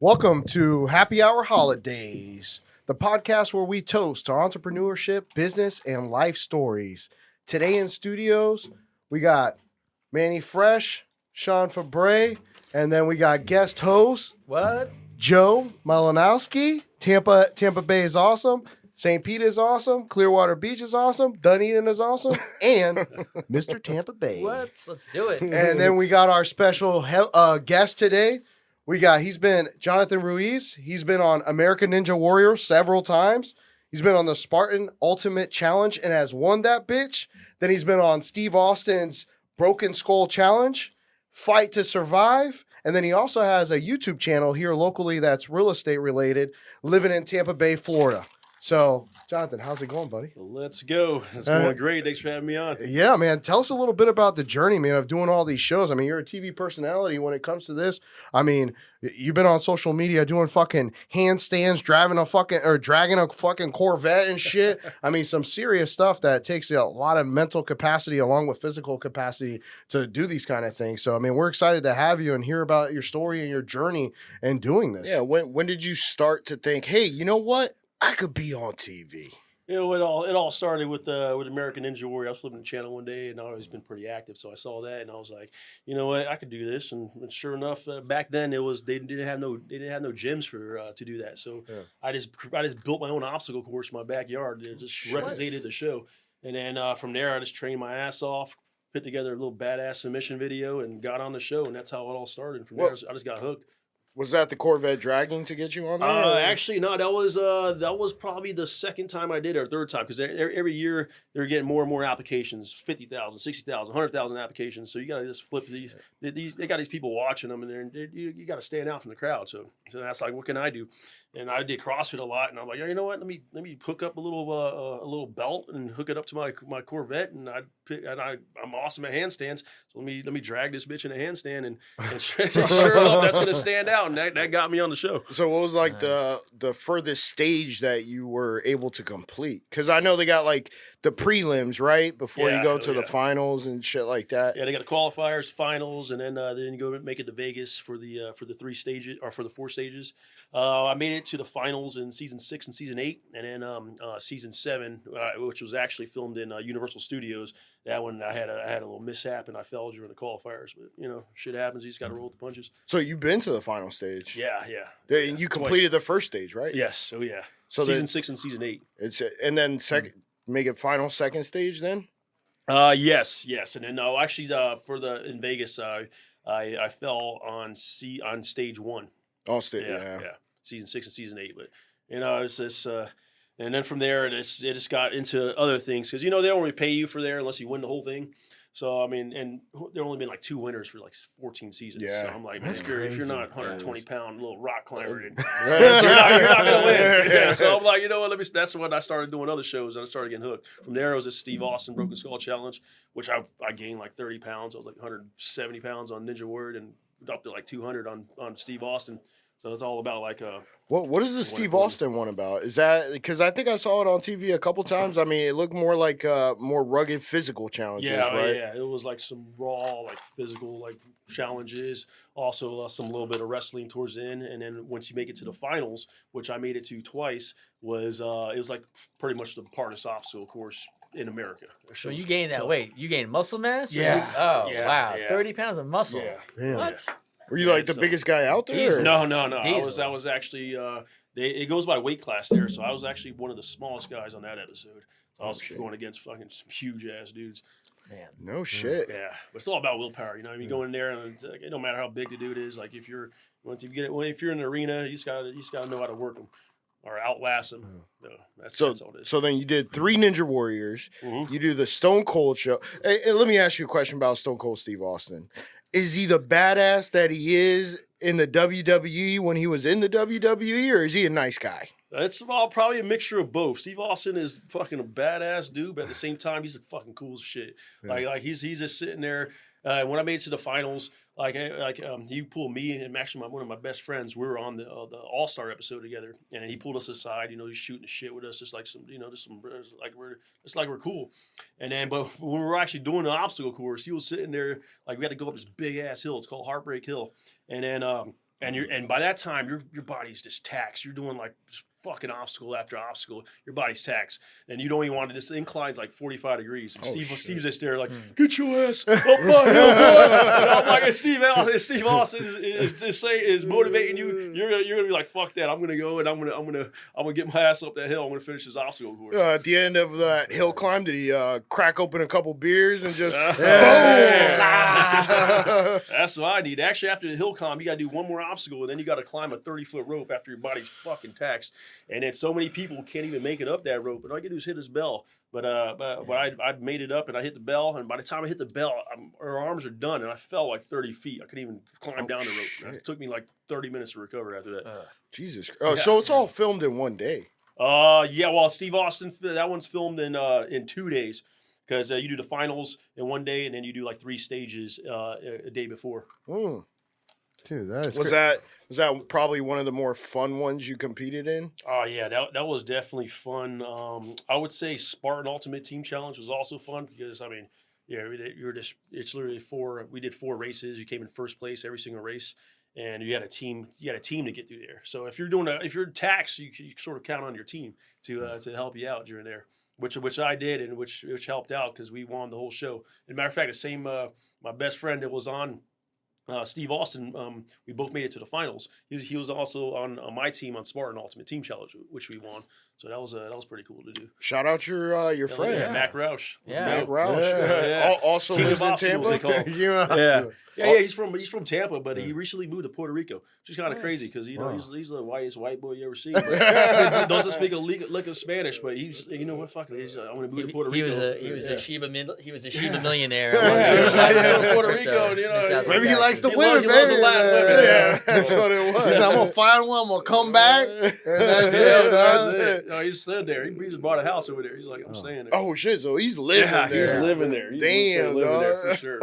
Welcome to Happy Hour Holidaze, the podcast where we toast to entrepreneurship, business, and life stories. Today in studios, we got Manny Fresh, Sean Febre, and then we got guest host Joe Malinowski. Tampa Bay is awesome. St. Pete is awesome. Clearwater Beach is awesome. Dunedin is awesome. And Mr. Tampa Bay. Let's do it. And then we got our special guest today. He's been Jonathan Ruiz. He's been on American Ninja Warrior several times. He's been on the Spartan Ultimate Challenge and has won that bitch. Then he's been on Steve Austin's Broken Skull Challenge, Fight to Survive. And then he also has a YouTube channel here locally that's real estate related, living in Tampa Bay, Florida. So, Jonathan, how's it going, buddy? Let's go. It's going great. Thanks for having me on. Yeah, man. Tell us a little bit about the journey, man, of doing all these shows. I mean, you're a TV personality when it comes to this. I mean, you've been on social media doing fucking handstands, dragging a fucking Corvette and shit. I mean, some serious stuff that takes a lot of mental capacity along with physical capacity to do these kind of things. So, I mean, we're excited to have you and hear about your story and your journey in doing this. Yeah. When did you start to think, hey, you know what? I could be on TV. You know, it all started with American Ninja Warrior. I was flipping the channel one day, and I've always been pretty active, so I saw that, and I was like, you know what, I could do this. And sure enough, back then they didn't have no gyms for to do that. So yeah. I just built my own obstacle course in my backyard. It just replicated the show, and then from there I just trained my ass off, put together a little badass submission video, and got on the show, and that's how it all started. And from there, I just got hooked. Was that the Corvette dragging to get you on there? Actually, no. That was probably the second time I did it, or third time, because every year they're getting more and more applications, 50,000, 60,000, 100,000 applications. So you got to just flip these. They got these people watching them, and you got to stand out from the crowd. So that's like, what can I do? And I did CrossFit a lot, and I'm like, you know what? Let me hook up a little belt and hook it up to my Corvette, and I'm awesome at handstands. So let me drag this bitch in a handstand, and sure enough, that's gonna stand out, and that got me on the show. So what was like the furthest stage that you were able to complete? Because I know they got like the prelims, right, before you go to the finals and shit like that. Yeah, they got the qualifiers, finals, and then you go make it to Vegas for the 3 stages or for the 4 stages. I made it to the finals in season 6 and season 8, and then season 7, which was actually filmed in Universal Studios. That one I had a little mishap and I fell during the qualifiers, but you know, shit happens. You just got to roll with the punches. So you've been to the final stage? Yeah. And you completed the first stage, right? Yes. Oh yeah. So season 6 and season 8. And then make it final second stage then? Yes, and then actually in Vegas I fell on stage 1. Oh, stage, yeah. Season 6 and season 8, but you know, it's this, and then from there it just got into other things because you know they don't really pay you for there unless you win the whole thing. So I mean, and there only been like 2 winners for like 14 seasons. Yeah, so I'm like, man, if you're not 120-pound little rock climber, you're not gonna win. Yeah, so I'm like, you know what? That's when I started doing other shows and I started getting hooked. From there, it was a Steve Austin Broken Skull Challenge, which I gained like 30 pounds. I was like 170 pounds on Ninja Warrior and up to like 200 on Steve Austin. So it's all about like what is the Steve Austin one about? Is that because I think I saw it on TV a couple times? I mean, it looked more like more rugged physical challenges, right? Yeah, it was like some raw, like physical, like challenges. Also, some little bit of wrestling towards the end, and then once you make it to the finals, which I made it to twice, it was like pretty much the hardest obstacle course in America. So you gained that weight? You gained muscle mass? Yeah. Wow, 30 pounds of muscle. Yeah. What? Yeah. Were you like the biggest guy out there? No. I was actually it goes by weight class there, so I was actually one of the smallest guys on that episode. So I was going against fucking some huge ass dudes. Man, no shit. Yeah, but it's all about willpower. You know, I mean, go in there and it don't matter how big the dude is. Like if you're in an arena, you just gotta know how to work them or outlast them. No, that's all it is. So then you did 3 Ninja Warriors. Mm-hmm. You do the Stone Cold show. Hey, let me ask you a question about Stone Cold Steve Austin. Is he the badass that he is in the WWE when he was in the WWE, or is he a nice guy? It's probably a mixture of both. Steve Austin is fucking a badass dude, but at the same time, he's fucking cool as shit. Yeah. Like he's just sitting there. When I made it to the finals, he pulled me and actually one of my best friends. We were on the All-Star episode together, and he pulled us aside. You know, he's shooting the shit with us, just like we're cool. And then, but when we were actually doing the obstacle course, he was sitting there like we had to go up this big ass hill. It's called Heartbreak Hill, and then and by that time your body's just taxed. You're doing like just fucking obstacle after obstacle. Your body's taxed, and you don't even want to. This incline's like 45 degrees. And Steve's just there like, get your ass up my hill, boy. And I'm like, and Steve Austin is motivating you. You're gonna be like, fuck that. I'm gonna go and I'm gonna get my ass up that hill. I'm gonna finish this obstacle course. At the end of that hill climb, did he crack open a couple beers and just boom? That's what I need. Actually, after the hill climb, you got to do one more obstacle, and then you got to climb a 30-foot rope after your body's fucking taxed. And then so many people can't even make it up that rope. And all I can do is hit his bell. But I made it up, and I hit the bell. And by the time I hit the bell, our arms are done, and I fell like 30 feet. I couldn't even climb down the rope. It took me like 30 minutes to recover after that. Jesus. So it's all filmed in one day. Yeah. Well, Steve Austin, that one's filmed in 2 days. Because you do the finals in one day, and then you do like 3 stages a day before. Dude, that is was that probably one of the more fun ones you competed in? Oh yeah, that was definitely fun. I would say Spartan Ultimate Team Challenge was also fun because I mean, yeah, it's literally we did 4 races. You came in first place every single race, and you had a team to get through there. So if you're taxed, you sort of count on your team to help you out during there. Which I did, and which helped out because we won the whole show. As a matter of fact, the same my best friend that was on Steve Austin, we both made it to the finals. He was also on my team on Spartan Ultimate Team Challenge, which we won. So that was pretty cool to do. Shout out your friend, yeah, Mac Roush. Yeah, Mac Roush. Also King lives in Tampa. Yeah. He's from Tampa, but he recently moved to Puerto Rico, which is kind of crazy because he's the whitest white boy you ever see. But doesn't speak a lick of Spanish, but he's I'm gonna move to Puerto Rico. He was a Shiba millionaire. Puerto Rico, maybe he likes the women. He loves the Latin women. Yeah, that's what it was. He's like, I'm gonna find one. I'm gonna come back. And that's it. That's it. No, he just lived there. He just bought a house over there. He's like, I'm staying there. Oh shit! So he's living there. He's living there. Damn, living there for sure.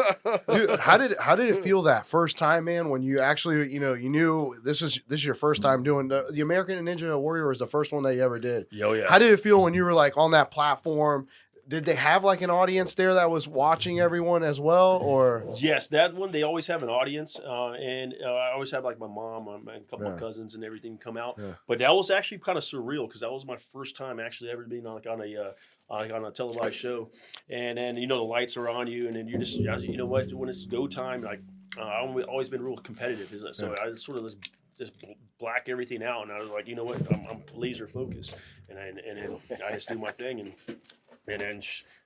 Dude, how did it feel that first time, man? When you actually, you knew this is your first time doing the American Ninja Warrior was the first one that you ever did. Oh yeah. How did it feel when you were like on that platform? Did they have like an audience there that was watching everyone as well, or? Yes, that one they always have an audience, and I always have like my mom and a couple of cousins and everything come out. Yeah. But that was actually kind of surreal because that was my first time actually ever being on a televised show, and then the lights are on you, and then you just you know what, when it's go time, like I've always been real competitive, so I sort of just black everything out, and I was like, you know what, I'm laser focused, and then I just do my thing, and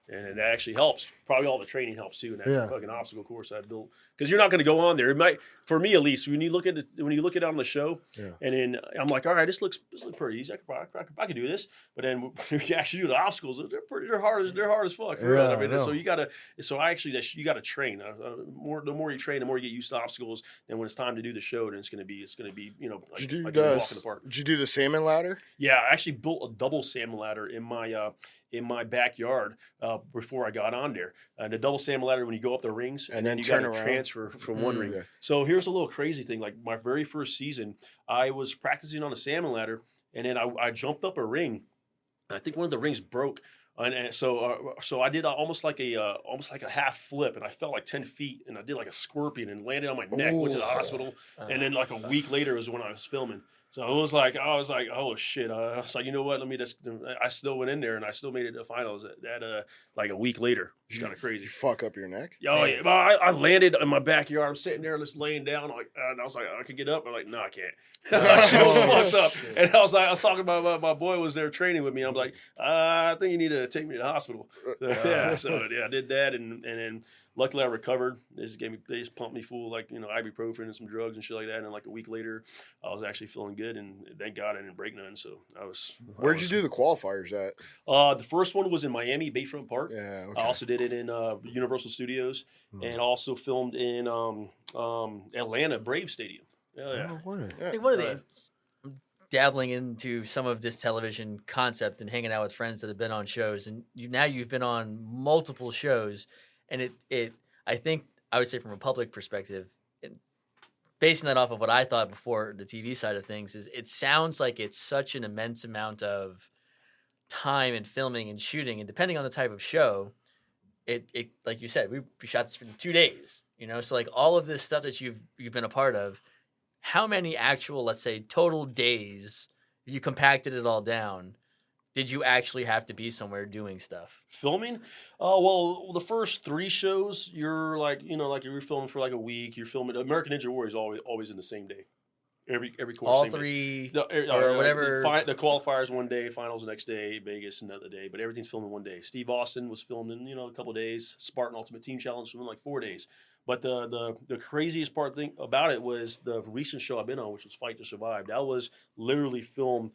that actually helps. Probably all the training helps too in that fucking obstacle course I built. Because you're not going to go on there. It might, for me at least, when you look at it on the show, and then I'm like, all right, this looks pretty easy. I can do this. But then when you actually do the obstacles, they're hard as fuck. For real. I mean, so you gotta train. The more you train, the more you get used to obstacles. And when it's time to do the show, then it's gonna be like a walk in the park. Did you do the salmon ladder? Yeah, I actually built a double salmon ladder in my backyard before I got on there. And the double salmon ladder, when you go up the rings, and then you got to transfer from one ring. Yeah. So here's a little crazy thing. Like my very first season, I was practicing on a salmon ladder, and then I jumped up a ring. And I think one of the rings broke. And so I did almost like a half flip, and I fell like 10 feet, and I did like a scorpion and landed on my neck, went to the hospital. And then like a week later was when I was filming. So I was like, oh shit. I was like, you know what? I still went in there and I still made it to the finals like a week later. It's kind of crazy. Did you fuck up your neck? Oh yeah. Well, I landed in my backyard. I'm sitting there just laying down. And I was like, I could get up. I'm like, no, I can't. Shit was fucked up. And I was talking about my boy was there training with me. I'm like, I think you need to take me to the hospital. So I did that, and then luckily I recovered. They just pumped me full ibuprofen and some drugs and shit like that. And then like a week later, I was actually feeling good, and thank God I didn't break none. So Where'd you do the qualifiers at? The first one was in Miami, Bayfront Park. Yeah. Okay. I also did it in Universal Studios, and also filmed in Atlanta Brave Stadium. Yeah. What are they? Dabbling into some of this television concept and hanging out with friends that have been on shows, and you've been on multiple shows, and I think I would say from a public perspective, basing that off of what I thought before the TV side of things, is it sounds like it's such an immense amount of time and filming and shooting, and depending on the type of show, it like you said, we shot this for 2 days, so like all of this stuff that you've been a part of, how many actual, let's say, total days, if you compacted it all down, did you actually have to be somewhere doing stuff? Filming? Well, the first 3 shows, you're like, like you're filming for like a week. You're filming. American Ninja Warrior is always in the same day. Every course. All same 3 day. or whatever. The qualifiers one day, finals the next day, Vegas another day, but everything's filmed in one day. Steve Austin was filmed in a couple of days. Spartan Ultimate Team Challenge filmed in like 4 days. But the craziest thing about it was the recent show I've been on, which was Fight to Survive. That was literally filmed.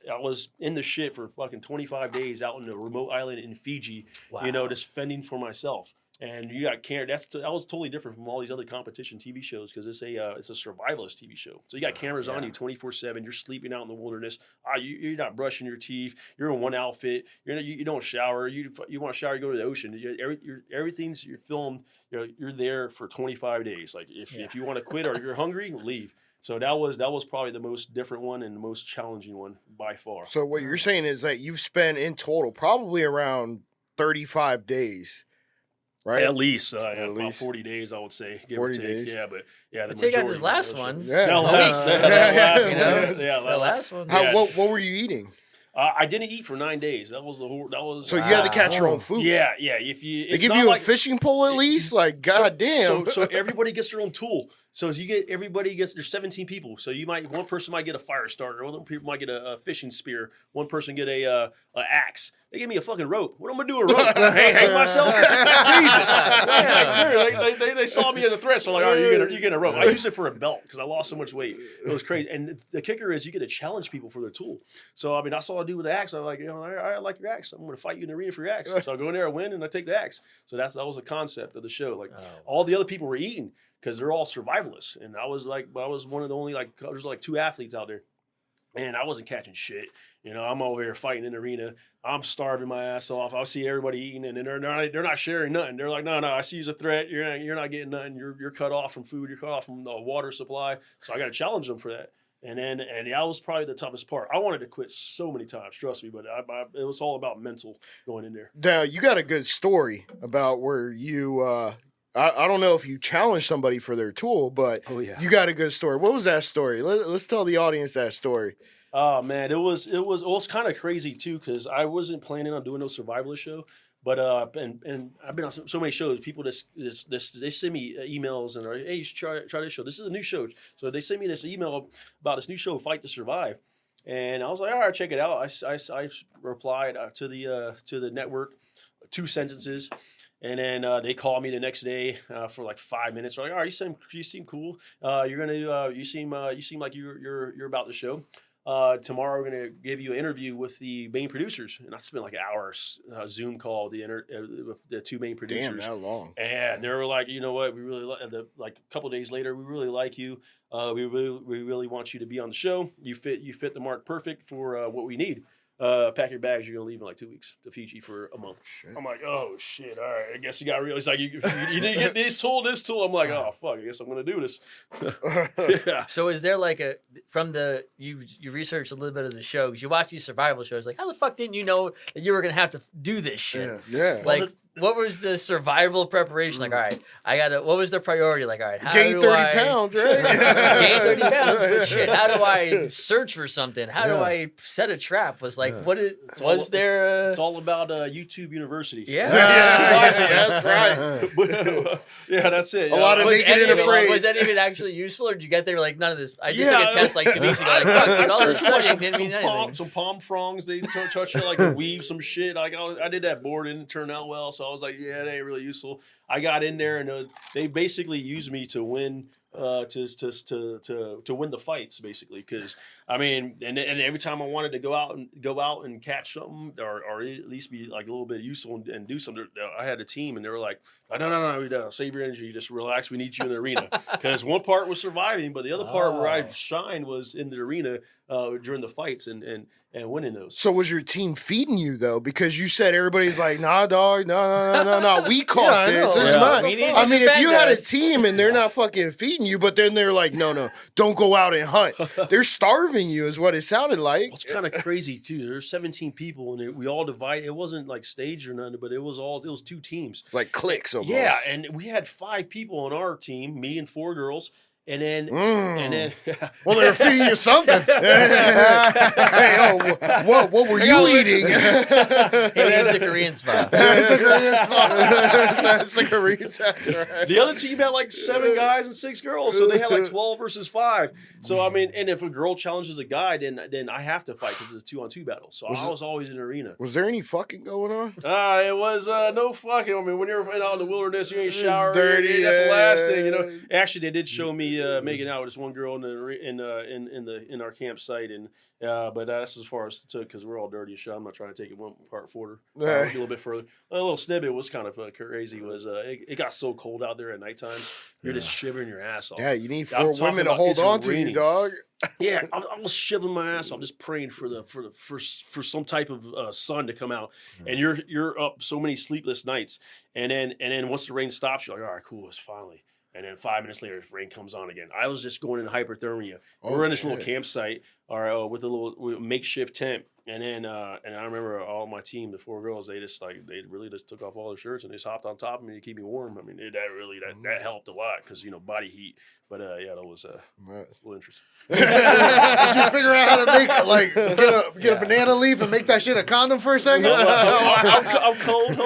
I was in the shit for fucking 25 days out in a remote island in Fiji, Wow. just fending for myself. And you got cameras. That was totally different from all these other competition TV shows because it's a survivalist TV show. So you got cameras on you 24/7. You're sleeping out in the wilderness. You're not brushing your teeth. You're in one outfit. You don't shower. You want to shower, you go to the ocean. Everything's you're filmed. You're there for 25 days. Like if you want to quit or you're hungry, leave. So that was probably the most different one and the most challenging one by far. So what you're saying is that you've spent in total probably around 35 days, right? At least, At about least 40 days, I would say. 40 days. Yeah, but the Take out this majority last of the one. show. Yeah. That last one. The last one. What were you eating? I didn't eat for 9 days. That was. So you had to catch your own food. Yeah. If you, They give you a fishing pole at least. Like goddamn. So everybody gets their own tool. So as everybody gets. There's 17 people. So one person might get a fire starter. Other people might get a fishing spear. One person get a axe. They gave me a fucking rope. What am I gonna do with a rope? hang myself? Jesus! They saw me as a threat. So like, you get a rope. I used it for a belt because I lost so much weight. It was crazy. And the kicker is you get to challenge people for their tool. So I mean, I saw a dude with the axe. I'm like, I like your axe. I'm going to fight you in the arena for your axe. So I go in there, I win, and I take the axe. So that was the concept of the show. Like all the other people were eating because they're all survivalists, and I was one of the only there's like 2 athletes out there. And I wasn't catching shit. I'm over here fighting in the arena. I'm starving my ass off. I see everybody eating, and then they're not sharing nothing. They're like, no, I see you as a threat. You're not getting nothing. You're cut off from food. You're cut off from the water supply. So I got to challenge them for that. And that was probably the toughest part. I wanted to quit so many times, trust me, but it was all about mental going in there. Now you got a good story about where you. I don't know if you challenged somebody for their tool, but you got a good story. What was that story? Let's tell the audience that story. Oh man, it was kind of crazy too because I wasn't planning on doing no survivalist show, but and I've been on so many shows. People they send me emails and hey, you should try this show. This is a new show, so they send me this email about this new show, Fight to Survive, and I was like, all right, check it out. I replied to the network 2 sentences. And then they called me the next day for like 5 minutes. They're like, "All right, you seem cool. You seem like you're about the show. Tomorrow we're gonna give you an interview with the main producers." And I spent like an hour Zoom call with the 2 main producers. Damn, that long. And they were like, "You know what? We really like a couple of days later. We really like you. We really want you to be on the show. You fit the mark perfect for what we need. Pack your bags. You're gonna leave in like 2 weeks to Fiji for a month." Shit. I'm like, oh shit! All right, I guess you got real. It's like you didn't get this tool. I'm like, oh fuck! I guess I'm gonna do this. Yeah. So is there like you researched a little bit of the show because you watch these survival shows? Like, how the fuck didn't you know that you were gonna have to do this shit? Yeah. Like, what was the survival preparation? Like, all right, what was the priority? Like, all right, how gain do 30 I pounds, right? gain 30 pounds? But shit, how do I search for something? How do I set a trap? Was like, It's all about YouTube University. Yeah. That's right. Yeah, that's it. A lot of naked and afraid. Was that even actually useful, or did you get there like none of this? I just took a test like 2 weeks ago. Like, fuck, dude, all this studying didn't mean anything. Some palm frongs. They touch it like to weave some shit. Like I did that board, didn't turn out well, so I was like, yeah, it ain't really useful. I got in there and they basically used me to win. To win the fights basically, because I mean, and every time I wanted to go out and catch something or at least be like a little bit useful and do something, I had a team and they were like, no, save your energy, just relax. We need you in the arena, because one part was surviving, but the other part where I shined was in the arena during the fights and winning those. So was your team feeding you though? Because you said everybody's like, nah, dog, no. We caught this. This is mine. I mean, if you had a team and they're not fucking feeding you, but then they're like, no, don't go out and hunt. They're starving you, is what it sounded like. It's kind of crazy too. There's 17 people and we all divided. It wasn't like staged or nothing, but it was 2 teams. Like cliques almost. Yeah, and we had 5 people on our team, me and 4 girls. And then, well, they're feeding you something. Hey, what were you eating? It's the Korean spot. It's the Korean spot. It's the Korean spot. Right. The other team had like 7 guys and 6 girls, so they had like 12 versus 5. So I mean, and if a girl challenges a guy, then I have to fight because it's a 2-on-2 battle. So I was always in the arena. Was there any fucking going on? It was no fucking. I mean, when you're out in the wilderness, you ain't showering. Dirty. That's the last thing, you know. Actually, they did show me making out with this one girl in our campsite, and but that's as far as it took because we're all dirty as shit. I'm not trying to take it one part further. A little bit further. A little snippet was kind of crazy. Was it got so cold out there at nighttime, you're just shivering your ass off. Yeah, you need 4 women to hold on to you, dog. Yeah, I was shivering my ass off, just praying for some type of sun to come out, and you're up so many sleepless nights, and then once the rain stops, you're like, all right, cool, it's finally. And then 5 minutes later, rain comes on again. I was just going into hyperthermia. We're in this little campsite, with a little makeshift tent. And then, and I remember all my team, the 4 girls, they really just took off all their shirts and they just hopped on top of me to keep me warm. I mean, that helped a lot because, body heat. But yeah, that was a little interesting. Did you figure out how to make get a banana leaf and make that shit a condom for a second? I'm cold.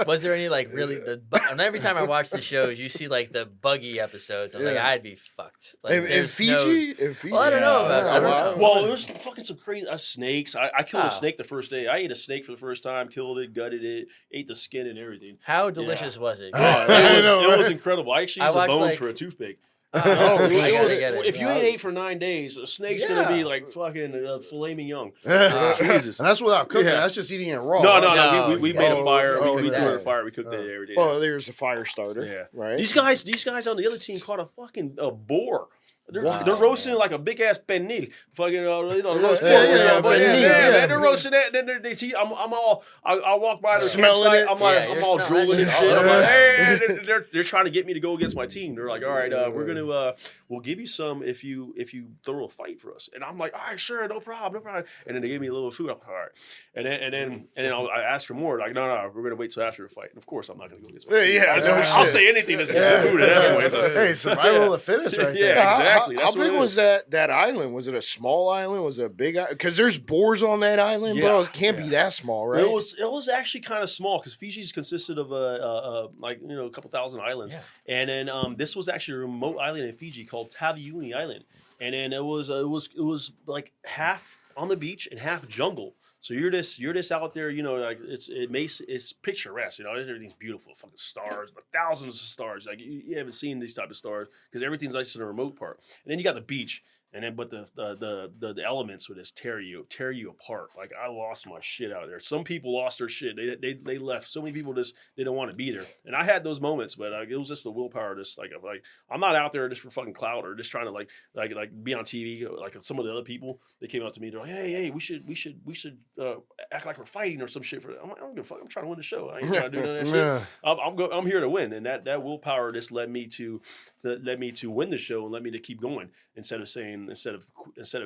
Was there any really and every time I watch the shows, you see the buggy episodes. I'm like, I'd be fucked. In Fiji? Well, I don't know. I don't know. Well, it was fucking some crazy snakes. I killed a snake the first day. I ate a snake for the first time, killed it, gutted it, ate the skin and everything. How delicious was it? It was incredible. I actually used the bones for a toothpick. If you ain't ate for 9 days, a snake's gonna be like fucking filet mignon. Jesus, and that's without cooking. That's just eating it raw. No. We made a fire. We put it in a fire. We cooked it every day. Well, there's a fire starter. Yeah, right. These guys on the other team caught a fucking boar. They're roasting like a big ass pernil. Fucking roast pork. They're roasting that. And then I walk by the campsite. I'm all drooling and shit. I'm like, hey, they're trying to get me to go against my team. They're like, all right, we'll give you some if you throw a fight for us. And I'm like, all right, sure, no problem. And then they gave me a little food. I'm like, all right. And then I asked for more. Like, no, we're gonna wait till after the fight. And of course, I'm not gonna go against my team. I'll say anything to get some food at that point. Hey, survival of the fittest, right there. Yeah, exactly. How big was that island? Was it a small island? Was it a big island? Because there's boars on that island, bro. It can't be that small, right? It was actually kind of small because Fiji's consisted of a couple thousand islands, and then this was actually a remote island in Fiji called Taviuni Island, and then it was like half on the beach and half jungle. So you're just out there, it's picturesque, everything's beautiful, fucking stars, but thousands of stars. Like you haven't seen these type of stars because everything's like in the remote part. And then you got the beach, and then but the elements would just tear you apart. Like I lost my shit out there. Some people lost their shit. They left. So many people just they don't want to be there. And I had those moments, but it was just the willpower. Just like I'm not out there just for fucking clout or just trying to like be on TV. Like some of the other people, they came out to me. They're like, hey, we should act like we're fighting or some shit for that. I'm like, I don't give a fuck. I'm trying to win the show. I ain't trying to do none of that shit. I'm here to win, and that willpower just led me to win the show and led me to keep going instead of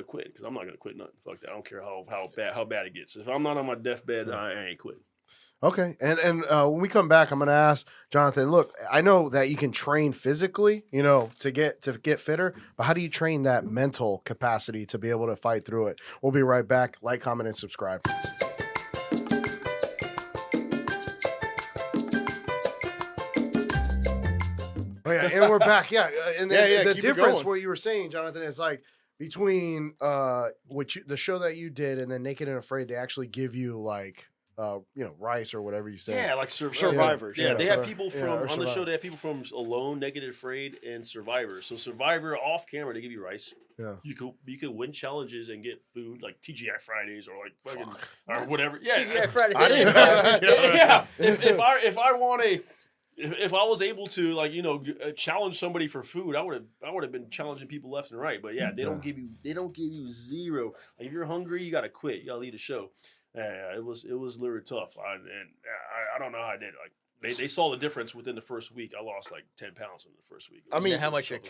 quitting, because I'm not gonna quit nothing. Fuck that. I don't care how bad it gets. If I'm not on my deathbed, I ain't quitting. Okay, and when we come back, I'm gonna ask Jonathan. Look, I know that you can train physically, to get fitter, but how do you train that mental capacity to be able to fight through it? We'll be right back. Like, comment, and subscribe. Oh yeah, and we're back. Yeah, and the difference, what you were saying, Jonathan, is like between the show that you did and then Naked and Afraid, they actually give you like rice or whatever you say. Yeah, like survivors. Yeah, they have people from on the show. They have people from Alone, Naked and Afraid, and Survivor. So Survivor off camera, they give you rice. Yeah, you could win challenges and get food like TGI Fridays or like fucking or whatever. Yeah, TGI Fridays. I didn't. Yeah, if I was able to challenge somebody for food, I would have been challenging people left and right. But yeah, they don't give you zero. Like if you're hungry, you gotta quit. You gotta leave the show. Yeah, it was literally tough. I don't know how I did it. Like They saw the difference within the first week. I lost like 10 pounds in the first week. I mean, you know how much your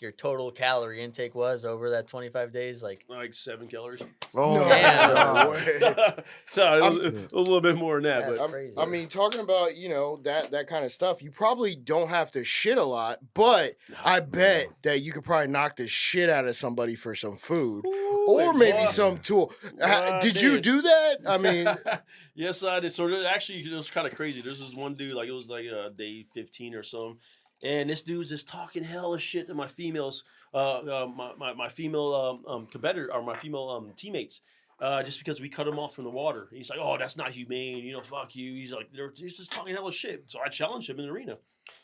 your total calorie intake was over that 25 days? Like 7 calories. Oh, no way. It was a little bit more than that. That's But crazy. I mean, talking about, that kind of stuff, you probably don't have to shit a lot, but I bet that you could probably knock the shit out of somebody for some food or maybe some tool. Did you do that? I mean, yes, I did. So actually, it was kind of crazy. There's this one dude, like it was like day 15 or something, and this dude's just talking hella shit to my females, my female competitor or my female teammates. Just because we cut him off from the water. He's like, oh, that's not humane. Fuck you. He's like, he's just talking hella shit. So I challenged him in the arena.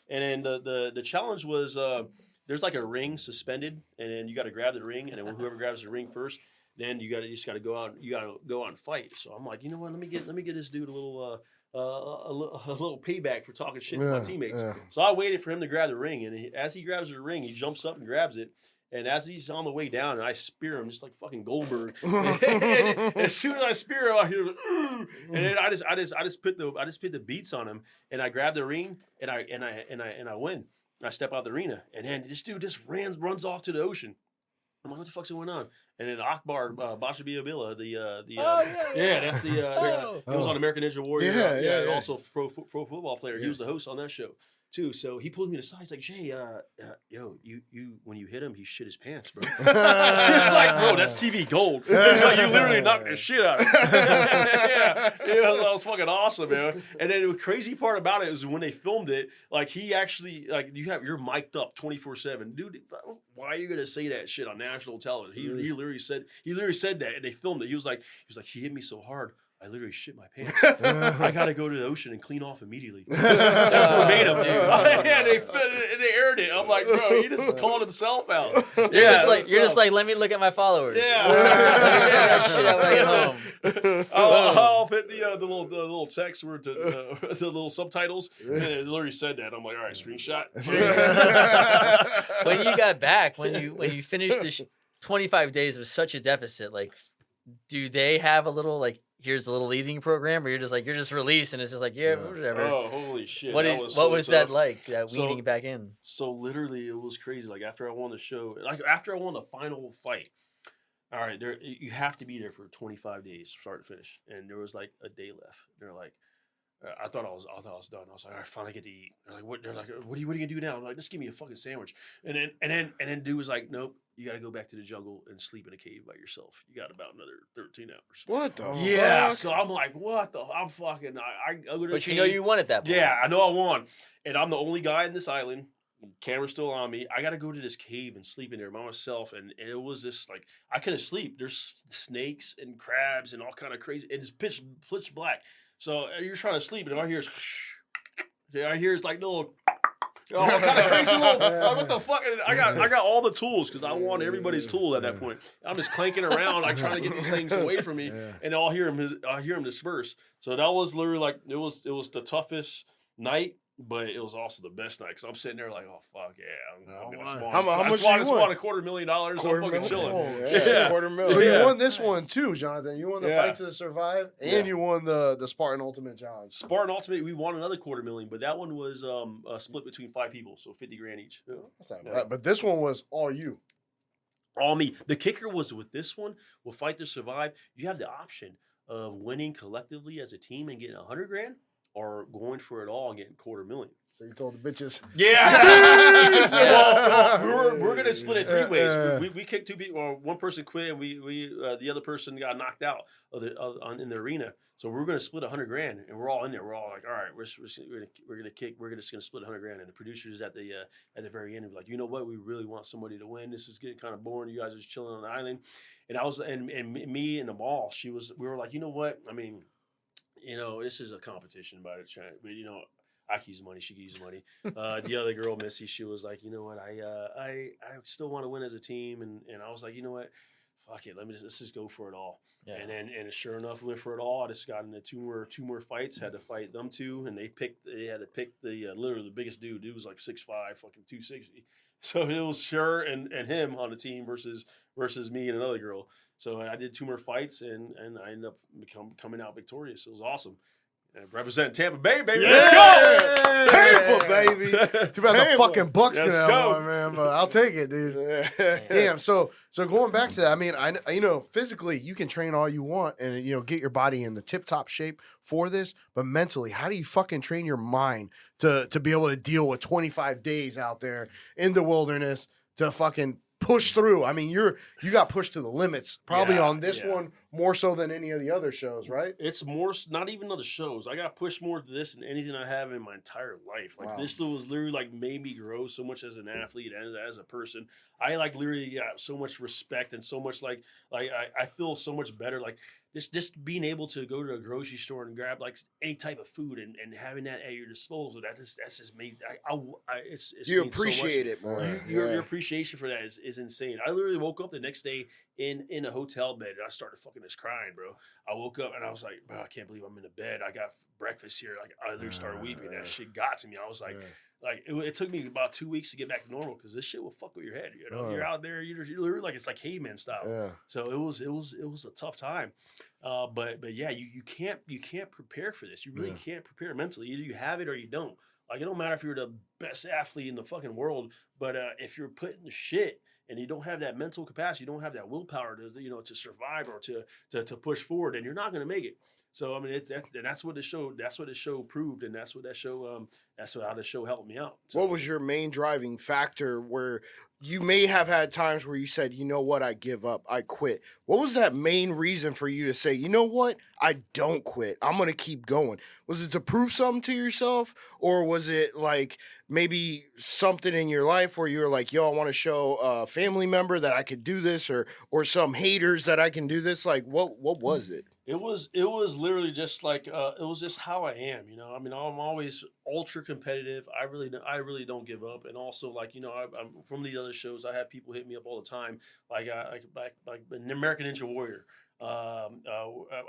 And then the challenge was there's like a ring suspended, and then you got to grab the ring, and then whoever grabs the ring first, then you just got to go out. You got to go out and fight. So I'm like, you know what? Let me get this dude a little payback for talking shit to my teammates. Yeah. So I waited for him to grab the ring, and as he grabs the ring, he jumps up and grabs it. And as he's on the way down, and I spear him just like fucking Goldberg. And as soon as I spear him, I hear, and then I just put the beats on him, and I grab the ring, and I win. I step out the arena, and then this dude just runs off to the ocean. I'm like, what the fuck's going on? And then Akbar Bashabiabila, that's the he was on American Ninja Warrior, and also pro football player. He was the host on that show too. So he pulled me aside. He's like, Jay, yo, you when you hit him, he shit his pants, bro. He's like, bro, that's TV gold. He's like, you literally knocked the shit out of him. That was fucking awesome, man. And then the crazy part about it is when they filmed it, like he actually, like you're mic'd up 24/7, dude. Why are you gonna say that shit on national television? He literally said that, and they filmed it. He was like, he hit me so hard, I literally shit my pants. I gotta go to the ocean and clean off immediately. That's verbatim, dude. Yeah, they aired it. I'm like, bro, he just called himself out. You're just like, let me look at my followers. Yeah. That shit out when I get home. I'll put the little text word to the little subtitles, and it literally said that. I'm like, all right, screenshot. When you got back, when you finished this 25 days of such a deficit, like, do they have a little like, here's a little eating program, or you're just released and it's just like, whatever. Oh, holy shit! What was that like? That weaning back in. So literally, it was crazy. Like after I won the show, like after I won the final fight, all right, you have to be there for 25 days, start to finish, and there was like a day left. They're like, I thought I was done. I was like, all right, finally get to eat. They're like, what? They're like, what are you gonna do now? I'm like, just give me a fucking sandwich. And then dude was like, nope, you got to go back to the jungle and sleep in a cave by yourself. You got about another 13 hours. What the Yeah. fuck? So I'm like, what the? I'm fucking. I go to the But cave. you know you won at that point. Yeah, I know I won, and I'm the only guy in this island. Camera's still on me. I got to go to this cave and sleep in there by myself, and it was just like I couldn't sleep. There's snakes and crabs and all kind of crazy. And it's pitch black. So you're trying to sleep, and all I hear is like little, all kind of crazy little. What the fuck? And I got all the tools because I want everybody's tool at that point. I'm just clanking around, like trying to get these things away from me, and I hear them disperse. So that was literally like it was the toughest night. But it was also the best night because I'm sitting there like, oh fuck yeah, I'm gonna spawn. How much I you spawned won? $250,000. I'm fucking chilling. $250,000. So you won this one too, Jonathan. You won the Yeah. Fight to Survive, and you won the Spartan Ultimate Challenge. Spartan Ultimate, we won another $250,000, but that one was split between 5 people, so $50,000 each. That's not bad. But this one was all you. All me. The kicker was with this one, with Fight to Survive, you have the option of winning collectively as a team and getting $100,000, or going for it all and getting $250,000. So you told the bitches. Yeah. Well, we're gonna split it 3 ways. We kicked 2 people. Or one person quit, and we the other person got knocked out in the arena. So we're gonna split $100,000, and we're all in there. We're all like, all right, we're just gonna split $100,000. And the producers at the very end were like, you know what? We really want somebody to win. This is getting kind of boring. You guys are just chilling on the island. And I was and me and the mall. We were like, you know what? I mean, this is a competition about it, but I can use money, she can use money. The other girl, Missy, she was like, you know what, I still want to win as a team, and I was like, you know what, fuck it, let's just go for it all. Yeah. And sure enough, we went for it all. I just got into two more fights, had to fight them two, and they had to pick the literally the biggest dude. Dude was like 6'5", fucking 260. So it was her and him on the team versus me and another girl. So I did 2 more fights, and I ended up coming out victorious. It was awesome. And representing Tampa Bay, baby. Yeah. Let's go! Tampa, baby. Too bad the Tampa. fucking Bucks Let's gonna go. have one, man. But I'll take it, dude. Damn. So going back to that, I mean, physically you can train all you want and get your body in the tip top shape for this, but mentally, how do you fucking train your mind to be able to deal with 25 days out there in the wilderness to fucking push through? I mean, you got pushed to the limits probably on this one more so than any of the other shows, right? It's more, not even other shows. I got pushed more to this than anything I have in my entire life. Like this was literally like made me grow so much as an athlete and as a person. I like literally got so much respect and so much like I feel so much better. Like just being able to go to a grocery store and grab like any type of food and having that at your disposal. That's just made. It's you appreciate it more. Your appreciation for that is insane. I literally woke up the next day in a hotel bed and I started fucking just crying, bro. I woke up and I was like, bro, I can't believe I'm in a bed. I got breakfast here. Like I literally started weeping. That shit got to me. I was like. Like it took me about 2 weeks to get back to normal because this shit will fuck with your head. You're out there, you're literally like it's like caveman style. Yeah. So it was a tough time, but yeah, you can't prepare for this. You really can't prepare mentally. Either you have it or you don't. Like it don't matter if you're the best athlete in the fucking world, but if you're put in the shit and you don't have that mental capacity, you don't have that willpower to survive or to push forward, then you're not gonna make it. So I mean, that's what the show proved, and that's how the show helped me out. So. What was your main driving factor where you may have had times where you said, you know what, I give up, I quit? What was that main reason for you to say, you know what, I don't quit, I'm gonna keep going? Was it to prove something to yourself, or was it like maybe something in your life where you were like, yo, I want to show a family member that I could do this, or some haters that I can do this? Like, what was it? It was literally just like it was just how I am, I mean, I'm always ultra competitive. I really don't give up, and also like I'm from these other shows. I have people hit me up all the time, like an American Ninja Warrior. I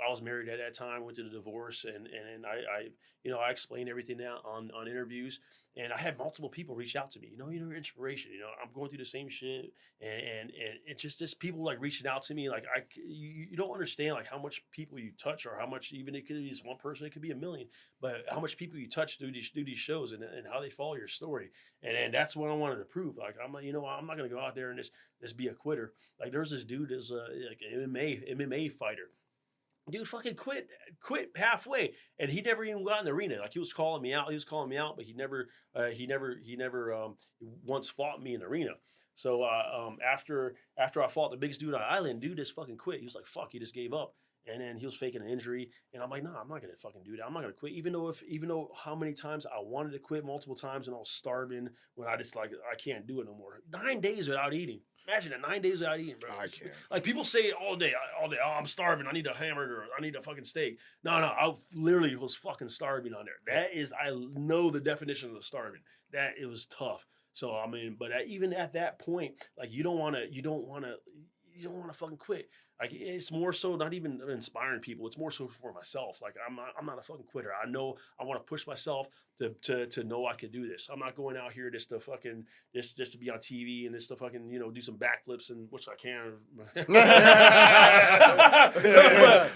was married at that time, went to the divorce, and I explained everything out on interviews, and I had multiple people reach out to me. You're inspiration. I'm going through the same shit, and it's just people like reaching out to me. Like you don't understand like how much people you touch, or how much, even it could be just one person, it could be a million, but how much people you touch through these shows and how they follow your story, and that's what I wanted to prove. Like I'm not gonna go out there and just be a quitter. Like there's this dude is like an MMA fighter. Dude fucking quit halfway, and he never even got in the arena. Like he was calling me out, but he never once fought me in the arena. So after I fought the biggest dude on the island, dude just fucking quit. He was like, fuck, he just gave up. And then he was faking an injury, and I'm like, nah, I'm not gonna fucking do that. I'm not gonna quit, even though how many times I wanted to quit multiple times, and I was starving when I just like I can't do it no more. 9 days without eating. Imagine that, 9 days without eating, bro. I can't. Like people say all day. Oh, I'm starving. I need a hamburger. I need a fucking steak. No, I literally was fucking starving on there. That is, I know the definition of the starving. That it was tough. So I mean, but even at that point, like you don't want to fucking quit. Like it's more so not even inspiring people. It's more so for myself. Like I'm not a fucking quitter. I know I want to push myself to know I can do this. I'm not going out here just to fucking just to be on TV and just to fucking do some backflips, and which I can.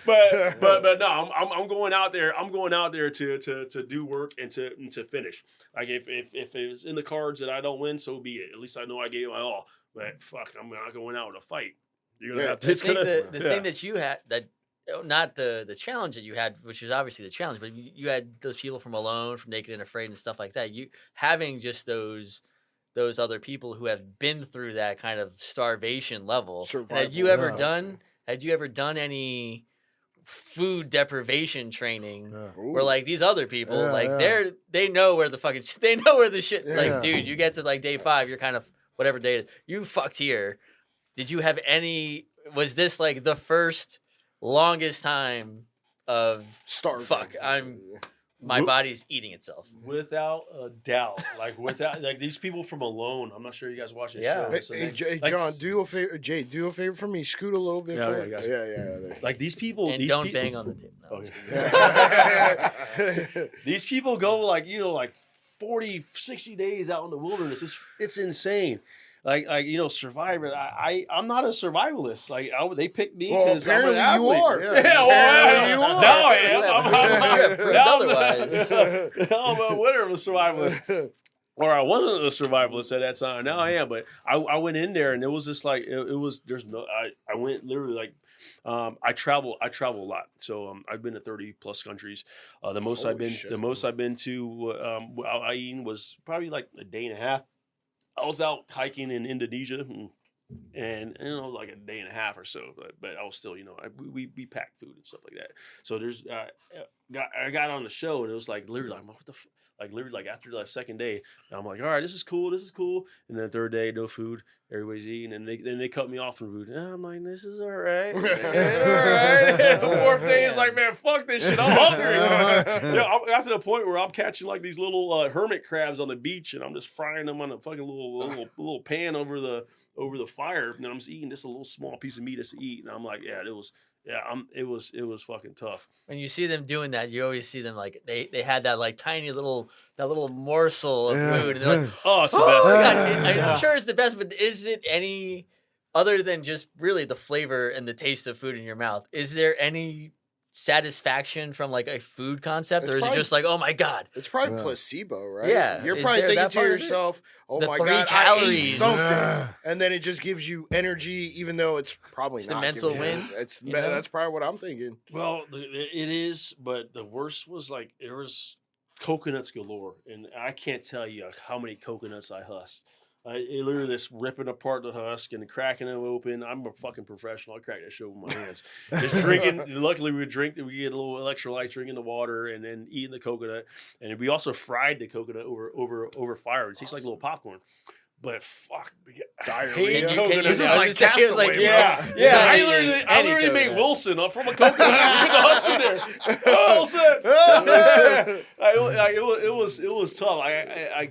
but no, I'm going out there. I'm going out there to do work and to finish. Like if it was in the cards that I don't win, so be it. At least I know I gave my all. But fuck, I'm not going out with a fight. The thing that you had, that not the challenge that you had, which was obviously the challenge, but you had those people from Alone, from Naked and Afraid, and stuff like that. You having just those other people who have been through that kind of starvation level. Had you ever done any food deprivation training where like these other people they know where the shit like, dude, you get to like day 5, you're kind of whatever day it is, you fucked here. Did you have any? Was this like the first longest time of starving? Fuck, my body's eating itself. Without a doubt, like these people from Alone. I'm not sure you guys watch this show. Hey, John, do a favor. Jay, do a favor for me. Scoot a little bit forward. Yeah. Like these people, and don't bang on the tip. No, these people go like 40, 60 days out in the wilderness. It's insane. like Survivor. I'm not a survivalist. Like they picked me Well, because I'm an apparently you athlete. are. Yeah, well, you are. now I am. Now I'm a winner of a survivalist. Or I wasn't a survivalist at that time. Now I am, but I went in there and it was just like it was. There's no. I went literally like. I travel a lot, so I've been to 30 plus countries. The most I've been to out eating was probably like a day and a half. I was out hiking in Indonesia and like a day and a half or so, but I was still we packed food and stuff like that. So there's I got on the show and it was like literally like what the. Like literally, like after the second day, I'm like, all right, this is cool. And then the third day, no food. Everybody's eating, and then they cut me off from food. And I'm like, this is all right. All right. And the fourth day is like, man, fuck this shit. I'm hungry. I got to the point where I'm catching like these little hermit crabs on the beach, and I'm just frying them on a fucking little pan over the fire, and I'm just eating just a little small piece of meat just to eat. And I'm like, it was fucking tough. When you see them doing that, you always see them like they had that like tiny little morsel of food, and they're like, oh, it's the best. I'm sure it's the best, but is it any other than just really the flavor and the taste of food in your mouth? Is there any satisfaction from like a food concept, or is it just like, oh my god? It's probably placebo, right? Yeah, you're probably thinking to yourself, oh my god, I ate something, and then it just gives you energy, even though it's probably not the mental win. That's probably what I'm thinking. Well, it is, but the worst was like there was coconuts galore, and I can't tell you how many coconuts I husked. Literally just ripping apart the husk and cracking them open. I'm a fucking professional. I crack that shit with my hands. Just drinking. Luckily, we get a little electrolytes, drinking the water, and then eating the coconut. And we also fried the coconut over fire. It tastes like a little popcorn. But fuck, diarrhea. This is like Castaway, yeah. I literally made Wilson from a coconut with the husk in there. Wilson. It was tough. I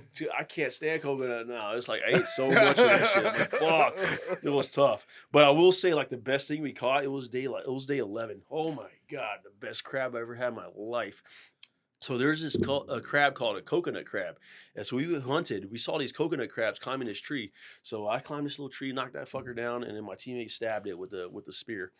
can't stand coconut now. It's like I ate so much of this shit. Like, fuck, it was tough. But I will say, like the best thing we caught, it was day 11. Oh my god, the best crab I ever had in my life. So there's this a crab called a coconut crab. And so we hunted. We saw these coconut crabs climbing this tree. So I climbed this little tree, knocked that fucker down, and then my teammate stabbed it with the spear.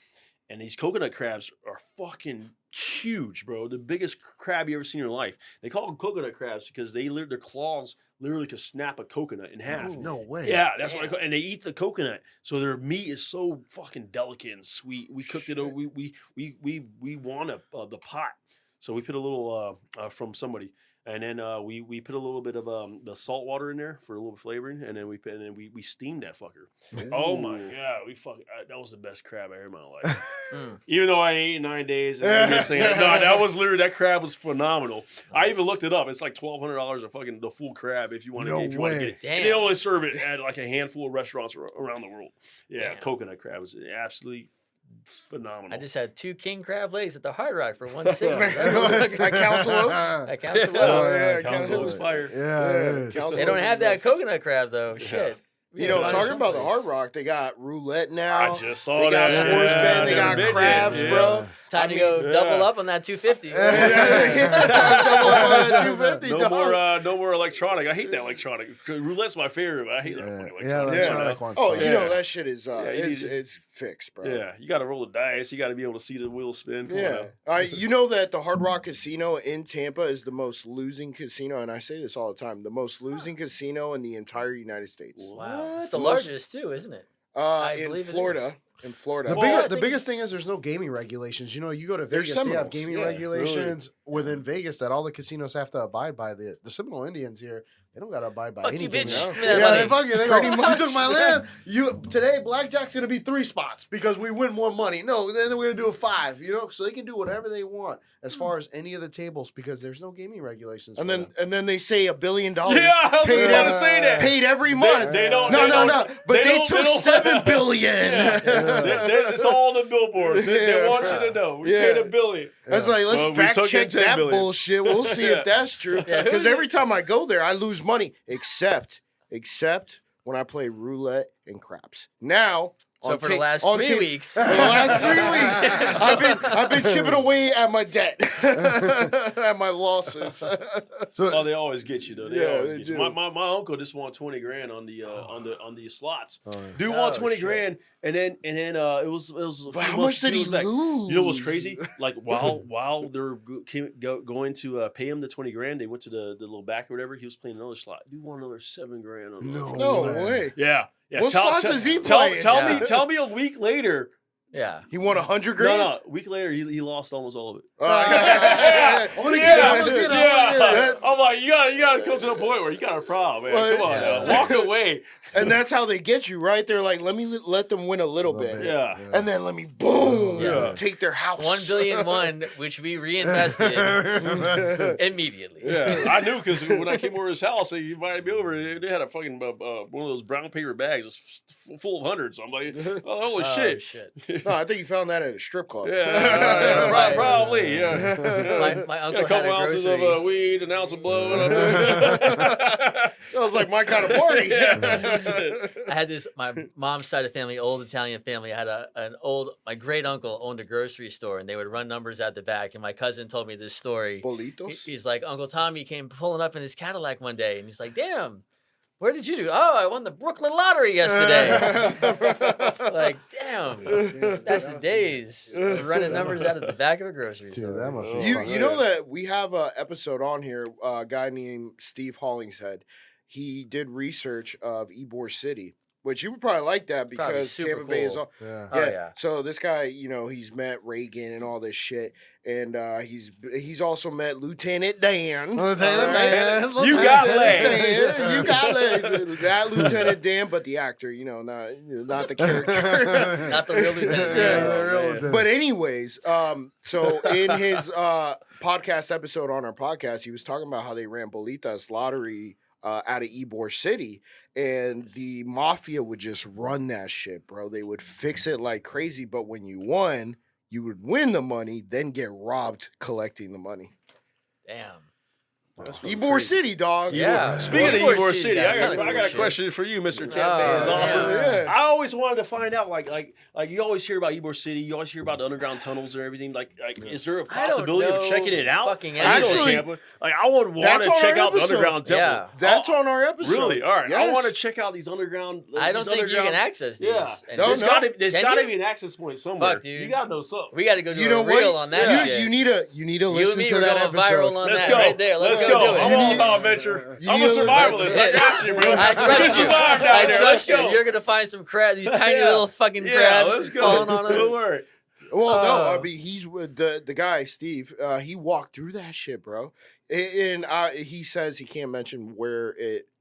And these coconut crabs are fucking huge, bro. The biggest crab you ever seen in your life. They call them coconut crabs because their claws literally could snap a coconut in half. Ooh, no way. Yeah, that's what and they eat the coconut. So their meat is so fucking delicate and sweet. We cooked it over. We won the pot. So we put a little from somebody, and then we put a little bit of the salt water in there for a little flavoring, and then we steamed that fucker. Ooh. Oh my god, that was the best crab I ever in my life. Even though I ate 9 days, and that crab was phenomenal. Nice. I even looked it up. It's like $1,200 the full crab if you want to get it. Damn. And they only serve it at like a handful of restaurants around the world. Yeah, damn. Coconut crab is absolutely phenomenal. I just had 2 king crab legs at the Hard Rock for $160. At Council Oak? At Council Oak. Oh, yeah, Council Oak's fire. Yeah. They don't have that coconut crab though. Yeah. Shit. Talking about the Hard Rock, they got roulette now. I just saw they that. They got sports bet. They got crabs, bro. Time to go double up on that 250. Double up on that 250. No more electronic. I hate that electronic. Roulette's my favorite, but I hate that fucking electronic one. Oh, that shit is it's fixed, bro. Yeah, you got to roll the dice. You got to be able to see the wheel spin. You know that the Hard Rock Casino in Tampa is the most losing casino, and I say this all the time, the most losing casino in the entire United States. Wow. It's the largest too, isn't it? In Florida. In Florida. The biggest thing is there's no gaming regulations. You go to Vegas, they have gaming regulations within Vegas that all the casinos have to abide by. The Seminole Indians here, they don't got to abide by anything. Bitch. Yeah, fuck you. They go, you took my land. Today, blackjack's going to be 3 spots because we win more money. No, then we're going to do a 5, so they can do whatever they want as far as any of the tables because there's no gaming regulations. And then they say $1 billion. Yeah, I was about to say that. Paid every month. They don't. No. But they took $7 billion. It's all the billboards. They want you to know. We paid $1 billion. That's like, let's fact check that bullshit. We'll see if that's true. Because every time I go there, I lose money, except when I play roulette and craps. Now So for the last 3 weeks. For the last 3 weeks, I've been chipping away at my debt, at my losses. Oh, they always get you though. They always they get you. do. My uncle just won 20 grand on the slots. Oh, yeah. Dude won Oh, 20 shit. grand, and then it was. A But few how months, much did he few months back. lose? You know what's crazy? Like while they're going to pay him the 20 grand, they went to the little back or whatever. He was playing another slot. Dude won another 7 grand on No. No way. way. Yeah. What slots is he playing? Tell me a week later. Yeah. He won 100 grand. No, a week later he lost almost all of it. I'm gonna get it. I'm like, you gotta come to a point where you got a problem, man. Well, Come on yeah. now, walk away. And that's how they get you, right? They're like, let them win a little bit. Yeah. And then let me boom Yeah. take their house. 1,000,000,001, which we reinvested immediately. Yeah, I knew because when I came over his house, he invited me over. They had a fucking one of those brown paper bags full of hundreds. I'm like, oh, holy shit. No, I think you found that at a strip club. Yeah, Right. probably. Yeah. My Got uncle a couple had a ounces grocery. of weed, an ounce of blow. Sounds like my kind of party. I had this, my mom's side of the family, old Italian family. I had my great uncle owned a grocery store, and they would run numbers at the back. And my cousin told me this story. Bolitos? He's like, Uncle Tommy came pulling up in his Cadillac one day, and he's like, damn, where did you do? Oh, I won the Brooklyn lottery yesterday. Like, damn, that's the days. Running numbers out of the back of a grocery store. Dude, that must be You know that we have an episode on here, a guy named Steve Hollingshead. He did research of Ybor City, which you would probably like that Probably because super Tampa Bay is cool. all. Yeah. Oh, yeah. So this guy, he's met Reagan and all this shit, and he's also met Lieutenant Dan. Lieutenant Dan. You got legs. Dan. You got legs. That Lieutenant Dan, but the actor, not the character. Not the real lieutenant. Yeah, Dan. the real lieutenant. But anyways, so in his podcast episode on our podcast, he was talking about how they ran Bolitas lottery out of Ybor City, and the mafia would just run that shit, bro. They would fix it like crazy, but when you won, you would win the money, then get robbed collecting the money. Damn. Ybor City, dog. Yeah. Speaking of Ybor Ybor City's City, got a I ton of got cool a shit. question for you, Mr. Tampa. Oh, It's awesome. yeah. I always wanted to find out, like you always hear about Ybor City, you always hear about the underground tunnels and everything. Like is there a I don't possibility of know checking it out? fucking Actually, Tampa. Like I would want that's to on check our out the episode. underground temple. Yeah. That's on our episode. Really? All right. I Yes. want to check out these underground. I don't think you can access these. Yeah. And No, There's no. got Can to you? be an access point somewhere. Fuck, dude. You got to know something. We got to go do You know a reel what? on that shit. You need to You and listen me to were that going viral episode. on Let's that go. right there. Let's go do it. I'm all about adventure. You I'm a need to- survivalist. I got you, bro. I trust you. Survive down I there. trust Let's you. go. You're gonna find some crab, these tiny Yeah. little fucking Yeah, crabs let's go. falling on us. Don't worry. Well, no, Oh. I mean he's with the guy Steve. He walked through that shit, bro. And he says he can't mention where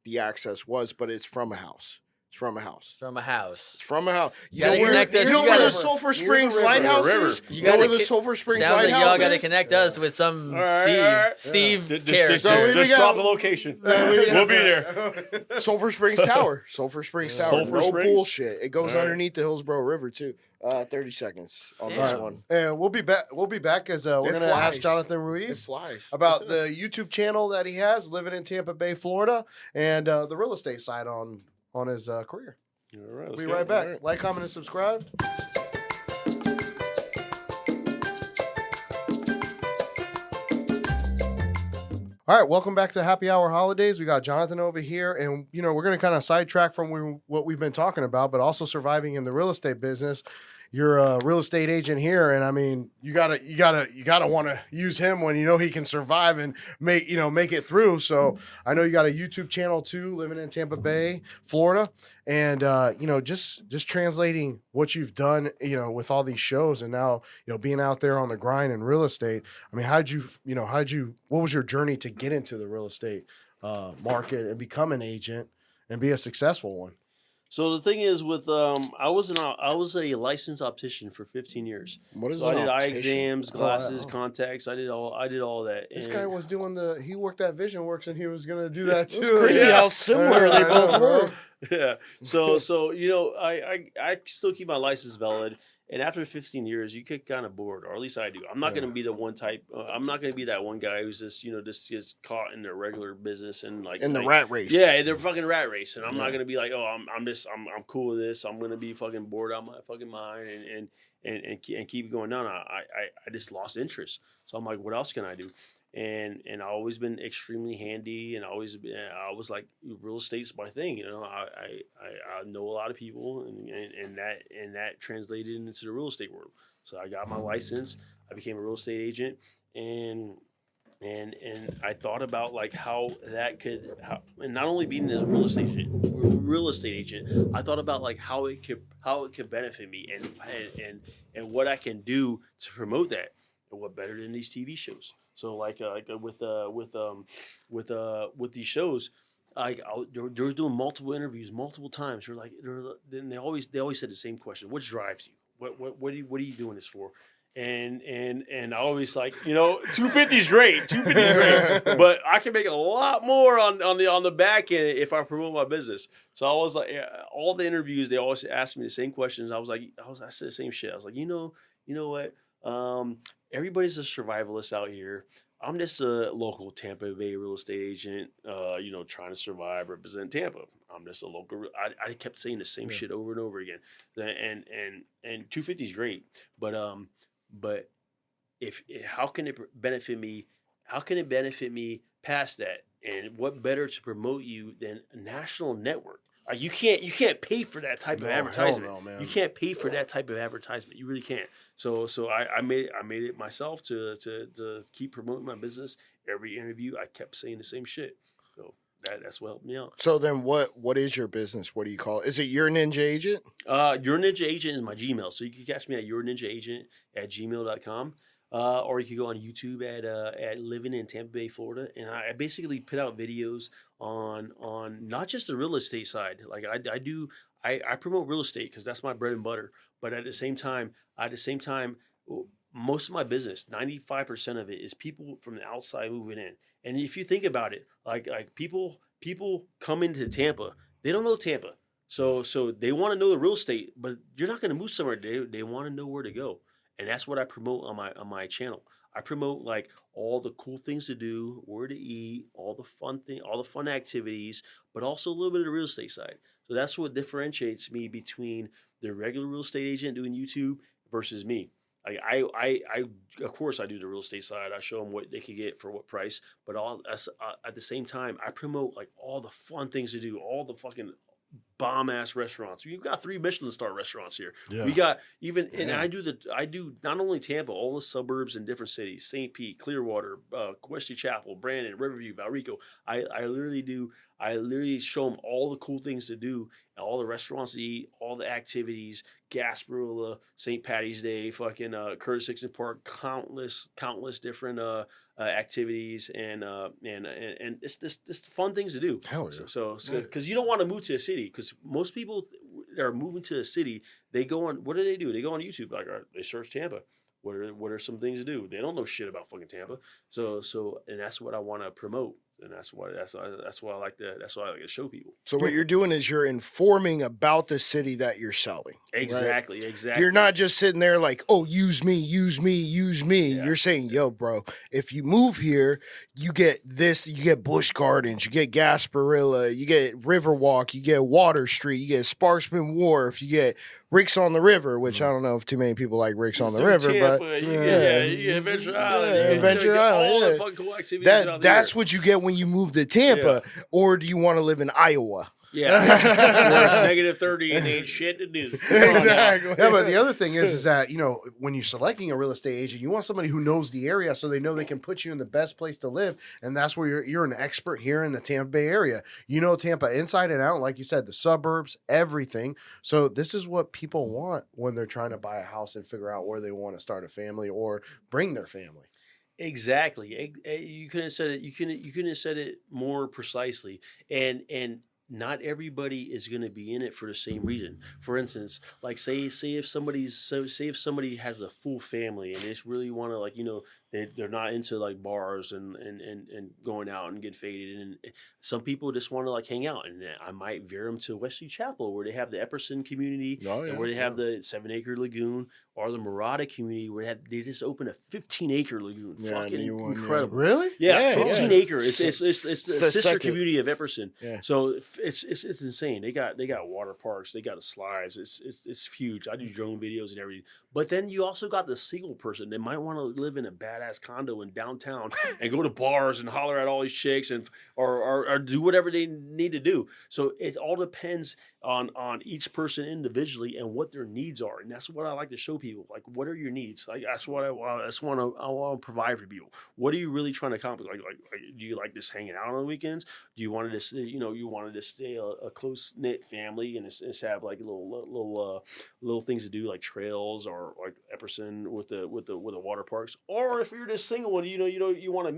the access was, but it's from a house. It's from a house. From a house. It's from a house. You Gotta know where, connect us. you know You where gotta- the Sulphur Near the Springs river, Lighthouse the river. is? You You know gotta where the ki- Sulphur Springs Sounds like Lighthouse y'all got to is? connect us with some All right. Steve Just character. So here we just go. drop a location. We'll be there. Sulphur Springs Tower. Sulphur Springs Tower. Sulphur No Springs? bullshit. It goes All right. underneath the Hillsborough River too. 30 seconds on Damn. this Right. one. And we'll be back. We'll be back as we're It going to ask flies. Jonathan It Ruiz flies. about the YouTube channel that he has, living in Tampa Bay, Florida, and the real estate side on his career. All right, We'll let's be go. right back. All right. Like, comment, and subscribe. All right, welcome back to Happy Hour Holidays. We got Jonathan over here, and we're going to kind of sidetrack from what we've been talking about, but also surviving in the real estate business. You're a real estate agent here, and I mean, you gotta want to use him when you know he can survive and make it through. So I know you got a YouTube channel too, living in Tampa Bay, Florida, and just translating what you've done, with all these shows, and now being out there on the grind in real estate. I mean, what was your journey to get into the real estate market and become an agent and be a successful one? So the thing is, with I was a licensed optician for 15 years. What is So I did eye optician? exams, glasses, wow. contacts. I did all that. This And- guy was doing he worked at Vision Works, and he was going to do that It's too. crazy Yeah. how similar they both were. Yeah. So I still keep my license valid, And after 15 years, you get kind of bored, or at least I do. I'm not going to be the one type. I'm not going to be that one guy who's just, just gets caught in their regular business and in the rat race. Yeah, in their fucking rat race. And I'm not going to be like, oh, I'm cool with this. I'm going to be fucking bored out of my fucking mind and keep going. No, I just lost interest. So I'm like, what else can I do? And I've always been extremely handy, and I was like, real estate's my thing. I know a lot of people, and that translated into the real estate world. So I got my license. I became a real estate agent, and I thought about like how and not only being a real estate agent, I thought about like how it could benefit me, and what I can do to promote that, and what better than these TV shows. So with these shows, they're doing multiple interviews multiple times. Then they always said the same question: what drives you? What are you doing this for? And I always like, 250 is great, 250 is great, but I can make a lot more on the back end if I promote my business. So I was like, all the interviews, they always asked me the same questions. I said the same shit. I was like, you know what? Everybody's a survivalist out here. I'm just a local Tampa Bay real estate agent, trying to survive, represent Tampa. I'm just a local. I kept saying the same shit over and over again. And 250 is great, but how can it benefit me? How can it benefit me past that? And what better to promote you than a national network? You can't pay for that type of advertisement. No, man. You can't pay for that type of advertisement. You really can't. So I made it myself to keep promoting my business. Every interview, I kept saying the same shit. So that's what helped me out. So then what is your business? What do you call it? Is it Your Ninja Agent? Your Ninja Agent is my Gmail. So you can catch me at yourninjaagent@gmail.com. Or you can go on YouTube at Living in Tampa Bay, Florida, and I basically put out videos on not just the real estate side. Like I promote real estate because that's my bread and butter. But at the same time, most of my business, 95% of it, is people from the outside moving in. And if you think about it, like people come into Tampa, they don't know Tampa, so they want to know the real estate, but you're not going to move somewhere. They want to know where to go. And that's what I promote on my channel. I promote like all the cool things to do, where to eat, all the fun activities, but also a little bit of the real estate side. So that's what differentiates me between the regular real estate agent doing YouTube versus me. I of course I do the real estate side. I show them what they can get for what price, but at the same time I promote like all the fun things to do, all the fucking bomb ass restaurants. We've got 3 Michelin star restaurants here. Yeah. We got and I do not only Tampa, all the suburbs in different cities: St. Pete, Clearwater, Wesley Chapel, Brandon, Riverview, Valrico. I literally show them all the cool things to do, all the restaurants to eat, all the activities, Gasparilla, St. Patty's Day, fucking Curtis Dixon Park, countless different activities and it's just fun things to do. Hell yeah. So because you don't want to move to a city, because most people that are moving to a city, they go on. What do? They go on YouTube, like they search Tampa. What are some things to do? They don't know shit about fucking Tampa. So and that's what I want to promote. And that's why I like to show people. So what you're doing is you're informing about the city that you're selling. Exactly, right? Exactly. You're not just sitting there like, oh, use me. Yeah. You're saying, yo, bro, if you move here, you get this, you get Busch Gardens, you get Gasparilla, you get Riverwalk, you get Water Street, you get Sparksman Wharf, you get Ricks on the River, which I don't know if too many people like Ricks on the River, Tampa, but you get Adventure Island. Adventure Island. All the fun cool activities out there. That's what you get when you move to Tampa, or do you want to live in Iowa? Yeah, where it's -30 and they ain't shit to do. Exactly. Yeah, but the other thing is that when you're selecting a real estate agent, you want somebody who knows the area, so they know they can put you in the best place to live, and that's where you're an expert here in the Tampa Bay area. You know Tampa inside and out, like you said, the suburbs, everything. So this is what people want when they're trying to buy a house and figure out where they want to start a family or bring their family. Exactly. You couldn't have said it. You couldn't have said it more precisely. And not everybody is going to be in it for the same reason. For instance, like say if somebody has a full family and they just really want to they're not into like bars and going out and get faded. And some people just want to like hang out, and I might veer them to Wesley Chapel where they have the Epperson community, and where they have the 7-acre lagoon, or the Murata community where they just opened a 15-acre lagoon. Fucking incredible. Really? Yeah, 15 acre. It's the sister community of Epperson. Yeah. So it's insane. They got water parks. They got the slides. It's huge. I do drone videos and everything. But then you also got the single person that might want to live in a badass condo in downtown and go to bars and holler at all these chicks and or do whatever they need to do. So it all depends on each person individually and what their needs are. And that's what I like to show people. Like, what are your needs? Like, that's what I want to provide for people. What are you really trying to accomplish? Like, do you like just hanging out on the weekends? Do you want to just, you wanted to stay a close knit family and just have like little things to do, like trails or like Epperson with the water parks? Or if you're just single and you want to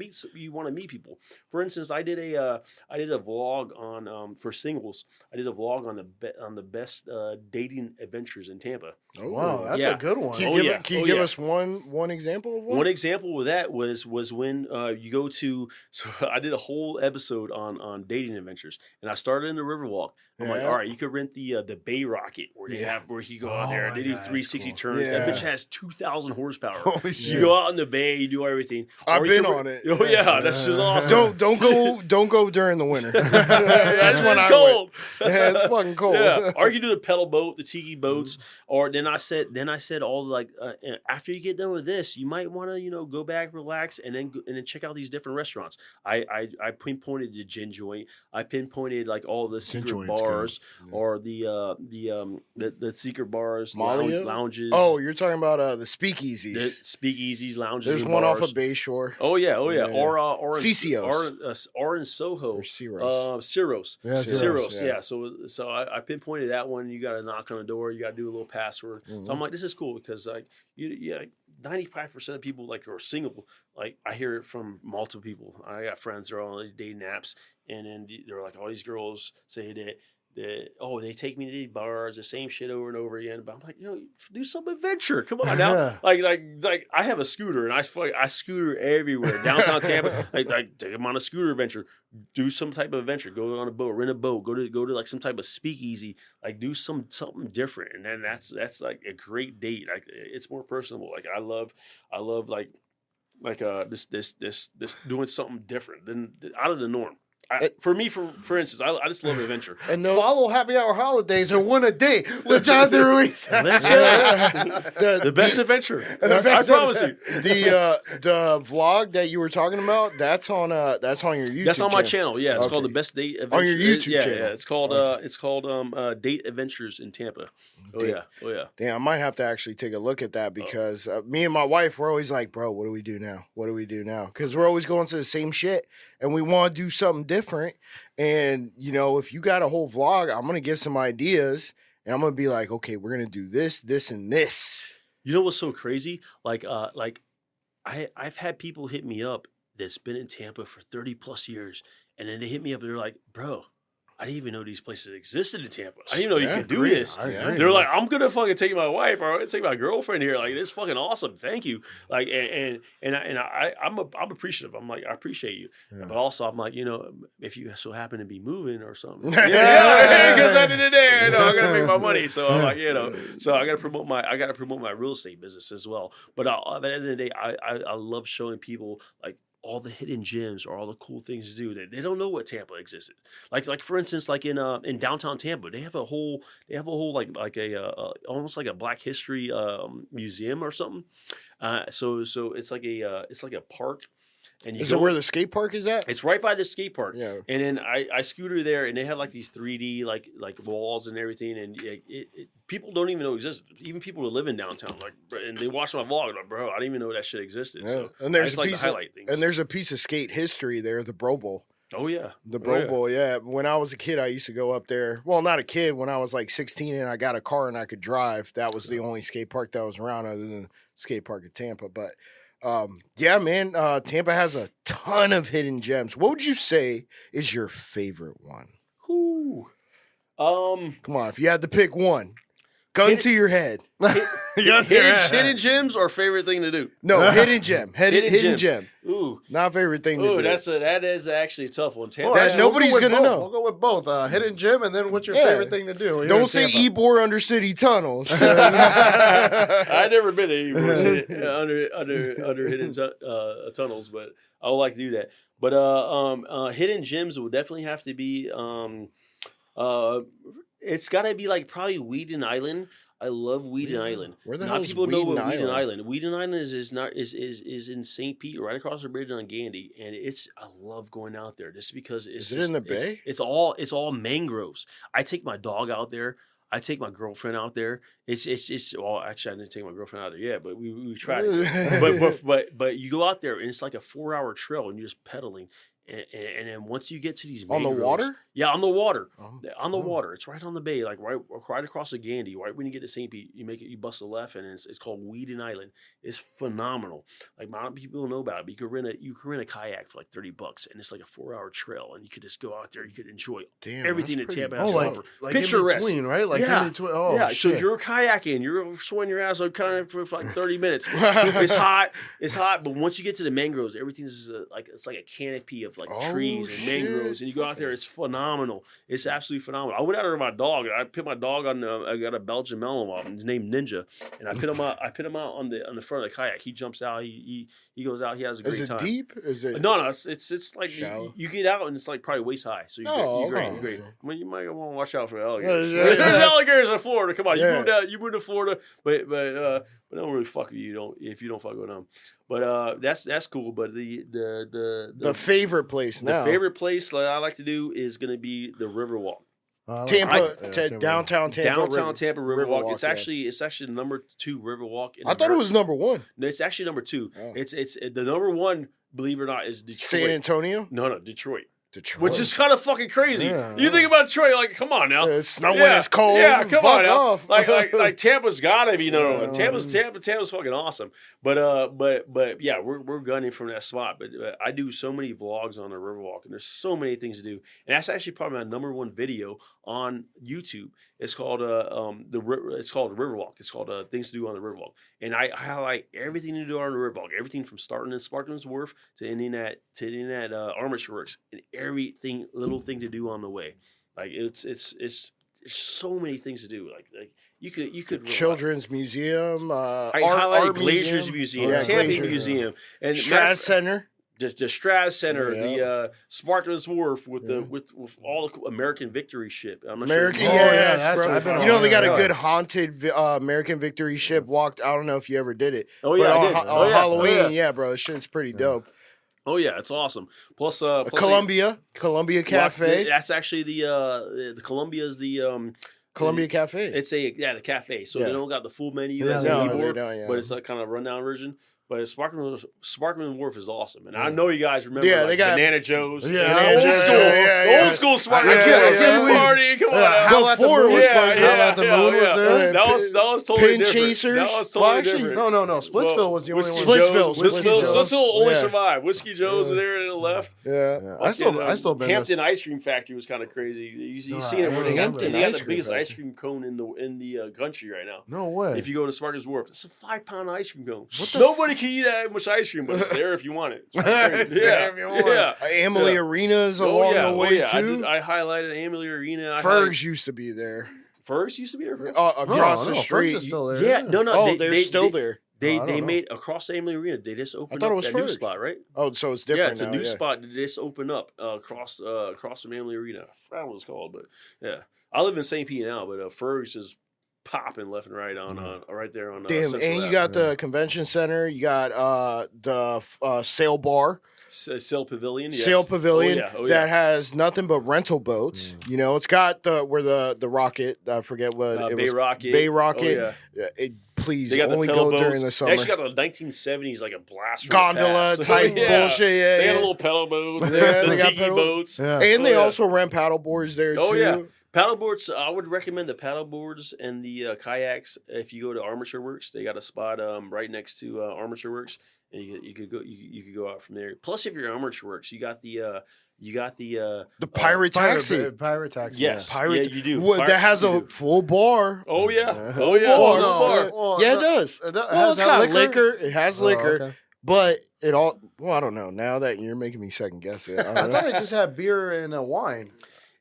meet people. For instance, I did a vlog on for singles. I did a vlog on the best dating adventures in Tampa. Oh wow, that's a good one. Can you give us one example of one? One example of that was when you go to. So I did a whole episode on dating adventures, and I started in the Riverwalk. I'm like, all right, you could rent the Bay Rocket where you go out there and they do 360 turns. Yeah. That bitch has 2,000 horsepower. You go out in the bay, you do everything. I've been on it. Oh yeah, that's just awesome. Don't go during the winter. That's when it's cold. Yeah, it's fucking cold. Yeah. Or you do the pedal boat, the tiki boats, or then I said all like after you get done with this, you might want to go back, relax, and then check out these different restaurants. I pinpointed the gin joint. I pinpointed like all the secret bars or the secret bars, lounges. Oh, you're talking about the speakeasies. The speakeasies, lounges. There's one off of Bayshore. Oh yeah. Or CCOs. or in Soho. Or Ciros. Ciros. Yeah, Ciros. Yeah. So I pinpointed that one. You got to knock on the door. You got to do a little password. So I'm like, this is cool because like 95% of people like who are single, like I hear it from multiple people. I got friends that are on these dating apps, and then they're like, all these girls say that they take me to these bars, the same shit over and over again. But I'm like, do some adventure. Come on now. like I have a scooter and I scooter everywhere. Downtown Tampa, like take them on a scooter adventure. Do some type of adventure. Go on a boat, rent a boat, go to like some type of speakeasy, like do something different. And then that's like a great date. Like it's more personable. Like I love this doing something different than out of the norm. For instance, I just love adventure. And follow Happy Hour Holidaze and win a date with Jonathan Ruiz. Let's go. The best adventure. I promise you. The vlog that you were talking about, that's on your YouTube. That's on my channel. Yeah, it's called The Best Date Adventures. On your YouTube channel. Yeah, it's called Date Adventures in Tampa. Oh yeah. Damn, I might have to actually take a look at that because me and my wife we're always like, bro, what do we do now? Because we're always going to the same shit and we want to do something different. And if you got a whole vlog, I'm gonna get some ideas and I'm gonna be like, okay, we're gonna do this, and this. You know what's so crazy? Like I've had people hit me up that's been in Tampa for 30 plus years, and then they hit me up and they're like, bro, I didn't even know these places existed in Tampa. I didn't even know you could do this. They're like, I'm gonna fucking take my wife or I'm gonna take my girlfriend here. Like, this is fucking awesome. Thank you. Like, I'm appreciative. I'm like, I appreciate you. Yeah. But also, I'm like, if you so happen to be moving or something, because at the end of the day, I gotta make my money. So I'm like, so I gotta promote my real estate business as well. But at the end of the day, I love showing people like all the hidden gems or all the cool things to do that they don't know what Tampa existed. Like for instance, like in downtown Tampa, they have a whole like almost like a Black History museum or something. So it's like a park. And is it where the skate park is at? It's right by the skate park. Yeah. And then I scooter there, and they have like these 3D like walls and everything, and people don't even know it exists. Even people who live in downtown, and they watch my vlog, like, bro, I didn't even know that shit existed. Yeah. So and there's I just like to highlight things. And there's a piece of skate history there, the Bro Bowl. Oh yeah, the Bro Bowl. Yeah. When I was a kid, I used to go up there. Well, not a kid. When I was like 16 and I got a car and I could drive, that was the only skate park that was around, other than the skate park in Tampa. But yeah, man, Tampa has a ton of hidden gems. What would you say is your favorite one? Ooh. Come on, if you had to pick one. Gun to your head. Hidden gems or favorite thing to do? No, hidden gem. Hidden gem. Ooh. Not favorite thing to do. That is actually a tough one. Nobody's going to know. We'll go with both. Hidden gem, and then what's your favorite thing to do? Don't say Ybor under city tunnels. I've never been to Ybor under hidden tunnels, but I would like to do that. But hidden gems will definitely have to be... it's got to be like probably Weeden Island. I love Weeden Island. Where the hell is Weeden Island? Weeden Island is in St. Pete, right across the bridge on Gandy, and I love going out there just because it's. Is it in the bay? It's all mangroves. I take my dog out there. I take my girlfriend out there. It's well, actually I didn't take my girlfriend out there yet, but we tried it. but you go out there and it's like a 4-hour trail and you're just pedaling. And then once you get to these mangroves, on the water? Yeah, on the water. On the water. It's right on the bay, like right across the Gandy. Right when you get to St. Pete, you bust a left, and it's called Weeden Island. It's phenomenal. Like not many people know about it, but you can rent a kayak for like $30, and it's like a 4-hour trail, and you could just go out there. You could enjoy everything that Tampa has to offer. Like in between, right? Like in between. Oh, yeah. Shit. So you're kayaking, you're sweating your ass off kind of for like 30 minutes. It's hot, but once you get to the mangroves, everything's it's like a canopy of like trees and mangroves, and you go out there. It's phenomenal. It's absolutely phenomenal. I went out there with my dog. I put my dog on. I got a Belgian Malinois. His name Ninja, and I put him out. I put him out on the front of the kayak. He jumps out. He goes out. He has a great time. Is it deep? Is it no? It's like you get out and it's like probably waist high. So you're great. I mean, you might want to watch out for alligators. There's alligators in Florida. Come on, you moved to Florida, but they don't really fuck with you. If you don't fuck with them. But that's cool. But the favorite place now. The favorite place that I like to do is going to be the Riverwalk. Downtown Tampa. Downtown Tampa Riverwalk. It's actually the number 2 Riverwalk. I thought it was number 1. No, it's actually number 2. Oh. It's the number 1. Believe it or not, is Detroit. San Antonio? No, Detroit. Which is kind of fucking crazy. Yeah, you think about Detroit, like, come on now. It's snowing, it's cold. Yeah, come on now. Off. like Tampa's gotta be number 1. Tampa's fucking awesome. But yeah, we're gunning from that spot. But I do so many vlogs on the Riverwalk, and there's so many things to do. And that's actually probably my number 1 video on YouTube. It's called the Riverwalk. It's called Things to Do on the Riverwalk. And I highlight everything to do on the Riverwalk, everything from starting in Spartan's Wharf to ending at Armature Works, and everything little thing to do on the way. Like it's so many things to do. Like you could Children's Museum, I highlighted Glazier's Museum, Tampa Museum, and Straz Center. The Straz Center, the Spartan's Wharf with all the American Victory ship. I'm not sure. Bro. They got a good haunted American Victory ship walked. I don't know if you ever did it. Oh yeah, on Halloween, bro, this shit's pretty dope. Oh yeah, it's awesome. Plus Columbia Cafe. That's actually the Columbia is the Columbia Cafe. It's the cafe. So they don't got the full menu as but it's a kind of rundown version. But Sparkman Wharf is awesome, and I know you guys remember. Yeah, they got Banana Joe's. Old school Sparkman party. Come on, Howl at the Moon was there. That was totally different. Chasers. That was totally different. No. Splitsville was the only one. Splitsville only survived. Whiskey Joe's there to the left. Yeah, I still been. Hampton Ice Cream Factory was kind of crazy. You see it where they got the biggest ice cream cone in the country right now. No way. If you go to Sparkman's Wharf, it's a 5-pound ice cream cone. Nobody can eat that much ice cream, but it's there if you want it. Amalie Arena's along the way too. I highlighted Amalie Arena. Fergs used to be there. Fergs used to be there. Across the street. Fergs is still there. Yeah, no, they're still there. They made across the Amalie Arena. They just opened up that new spot, right? Oh, so it's different. Yeah, it's a new spot. They just opened up across from Amalie Arena. I forgot what it's called, but yeah, I live in St. Pete now, but Fergs is popping left and right on right there on. Damn, and you got the convention center. You got the sail bar. Sail Pavilion, yes. Sail Pavilion that has nothing but rental boats. You know, it's got where the rocket. I forget what it was. Bay Rocket. Please only go boats. During the summer. They actually got the 1970s like a blast gondola type bullshit. Yeah, they had a little pedal boats. The tiki boats, and they also rent paddle boards there too. Oh yeah. Paddleboards, I would recommend the paddleboards and the kayaks. If you go to Armature Works, they got a spot right next to Armature Works, and you could go out from there. Plus, if you're at Armature Works, you got the You got the pirate taxi. Pirate taxi. Yes, Pirate. yeah, you do. Well, that has a full bar. Oh yeah, Full bar. Yeah, it does. Well, it's got liquor. It has liquor. Okay. But it all, well, I don't know. Now that you're making me second guess it. I thought it just had beer and wine.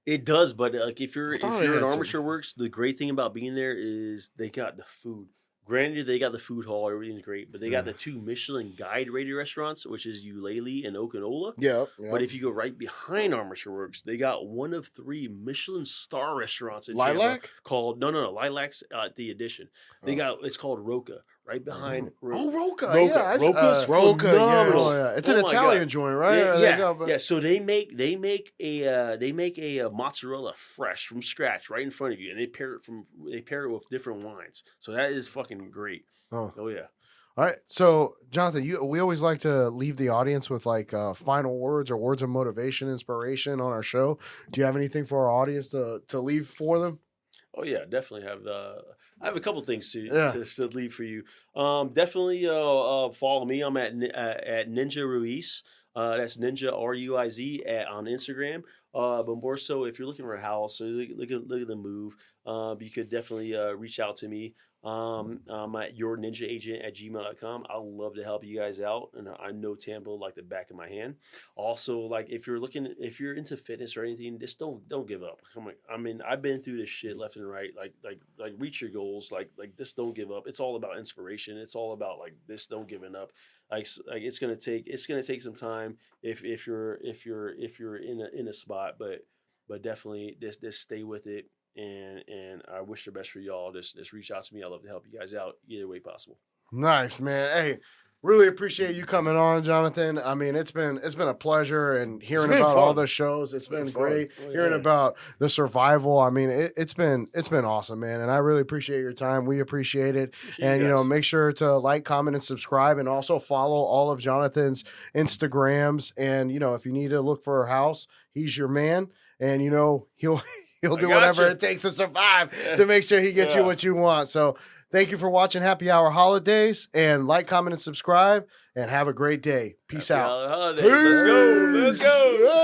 It does, but like if you're at some- Armature Works, the great thing about being there is they got the food. Granted, they got the food hall, everything's great, but they got the 2 Michelin guide rated restaurants, which is Eulalie and Okinola. Yeah. But if you go right behind Armature Works, they got one of 3 Michelin star restaurants in Lilac? Tampa called Lilac's the Addition. They got it's called Roca right behind. Roca. Roca. Yeah, Roca's Roca, phenomenal. Oh, yeah. It's an Oh my Italian God. joint, right? Yeah. So they make a mozzarella fresh from scratch right in front of you, and they pair it with different wines. So that is fucking great. Oh yeah. All right. So, Jonathan, we always like to leave the audience with like final words or words of motivation, inspiration on our show. Do you have anything for our audience to leave for them? Oh yeah, definitely have. I have a couple things to leave for you. Definitely follow me. I'm at Ninja Ruiz. That's Ninja Ruiz on Instagram. But more so, if you're looking for a house or look at the move, you could definitely reach out to me. I'm at yourninjaagent@gmail.com. I'd love to help you guys out, and I know Tampa like the back of my hand. Also, like if you're into fitness or anything, just don't give up. I mean, I've been through this shit left and right. Like reach your goals. Like just don't give up. It's all about inspiration. It's all about like this. Don't giving up. Like it's gonna take some time if you're in a spot, but definitely just stay with it. And I wish the best for y'all. Just reach out to me. I'd love to help you guys out either way possible. Nice, man. Hey, really appreciate you coming on, Jonathan. I mean, it's been a pleasure and hearing about all the shows. It's been great hearing about the survival. I mean, it's been awesome, man. And I really appreciate your time. We appreciate it. And make sure to like, comment, and subscribe, and also follow all of Jonathan's Instagrams. And if you need to look for a house, he's your man. And he'll do whatever it takes to survive to make sure he gets you what you want. So thank you for watching Happy Hour Holidaze, and like, comment, and subscribe, and have a great day. Peace out. Happy Hour Holidaze. Let's go.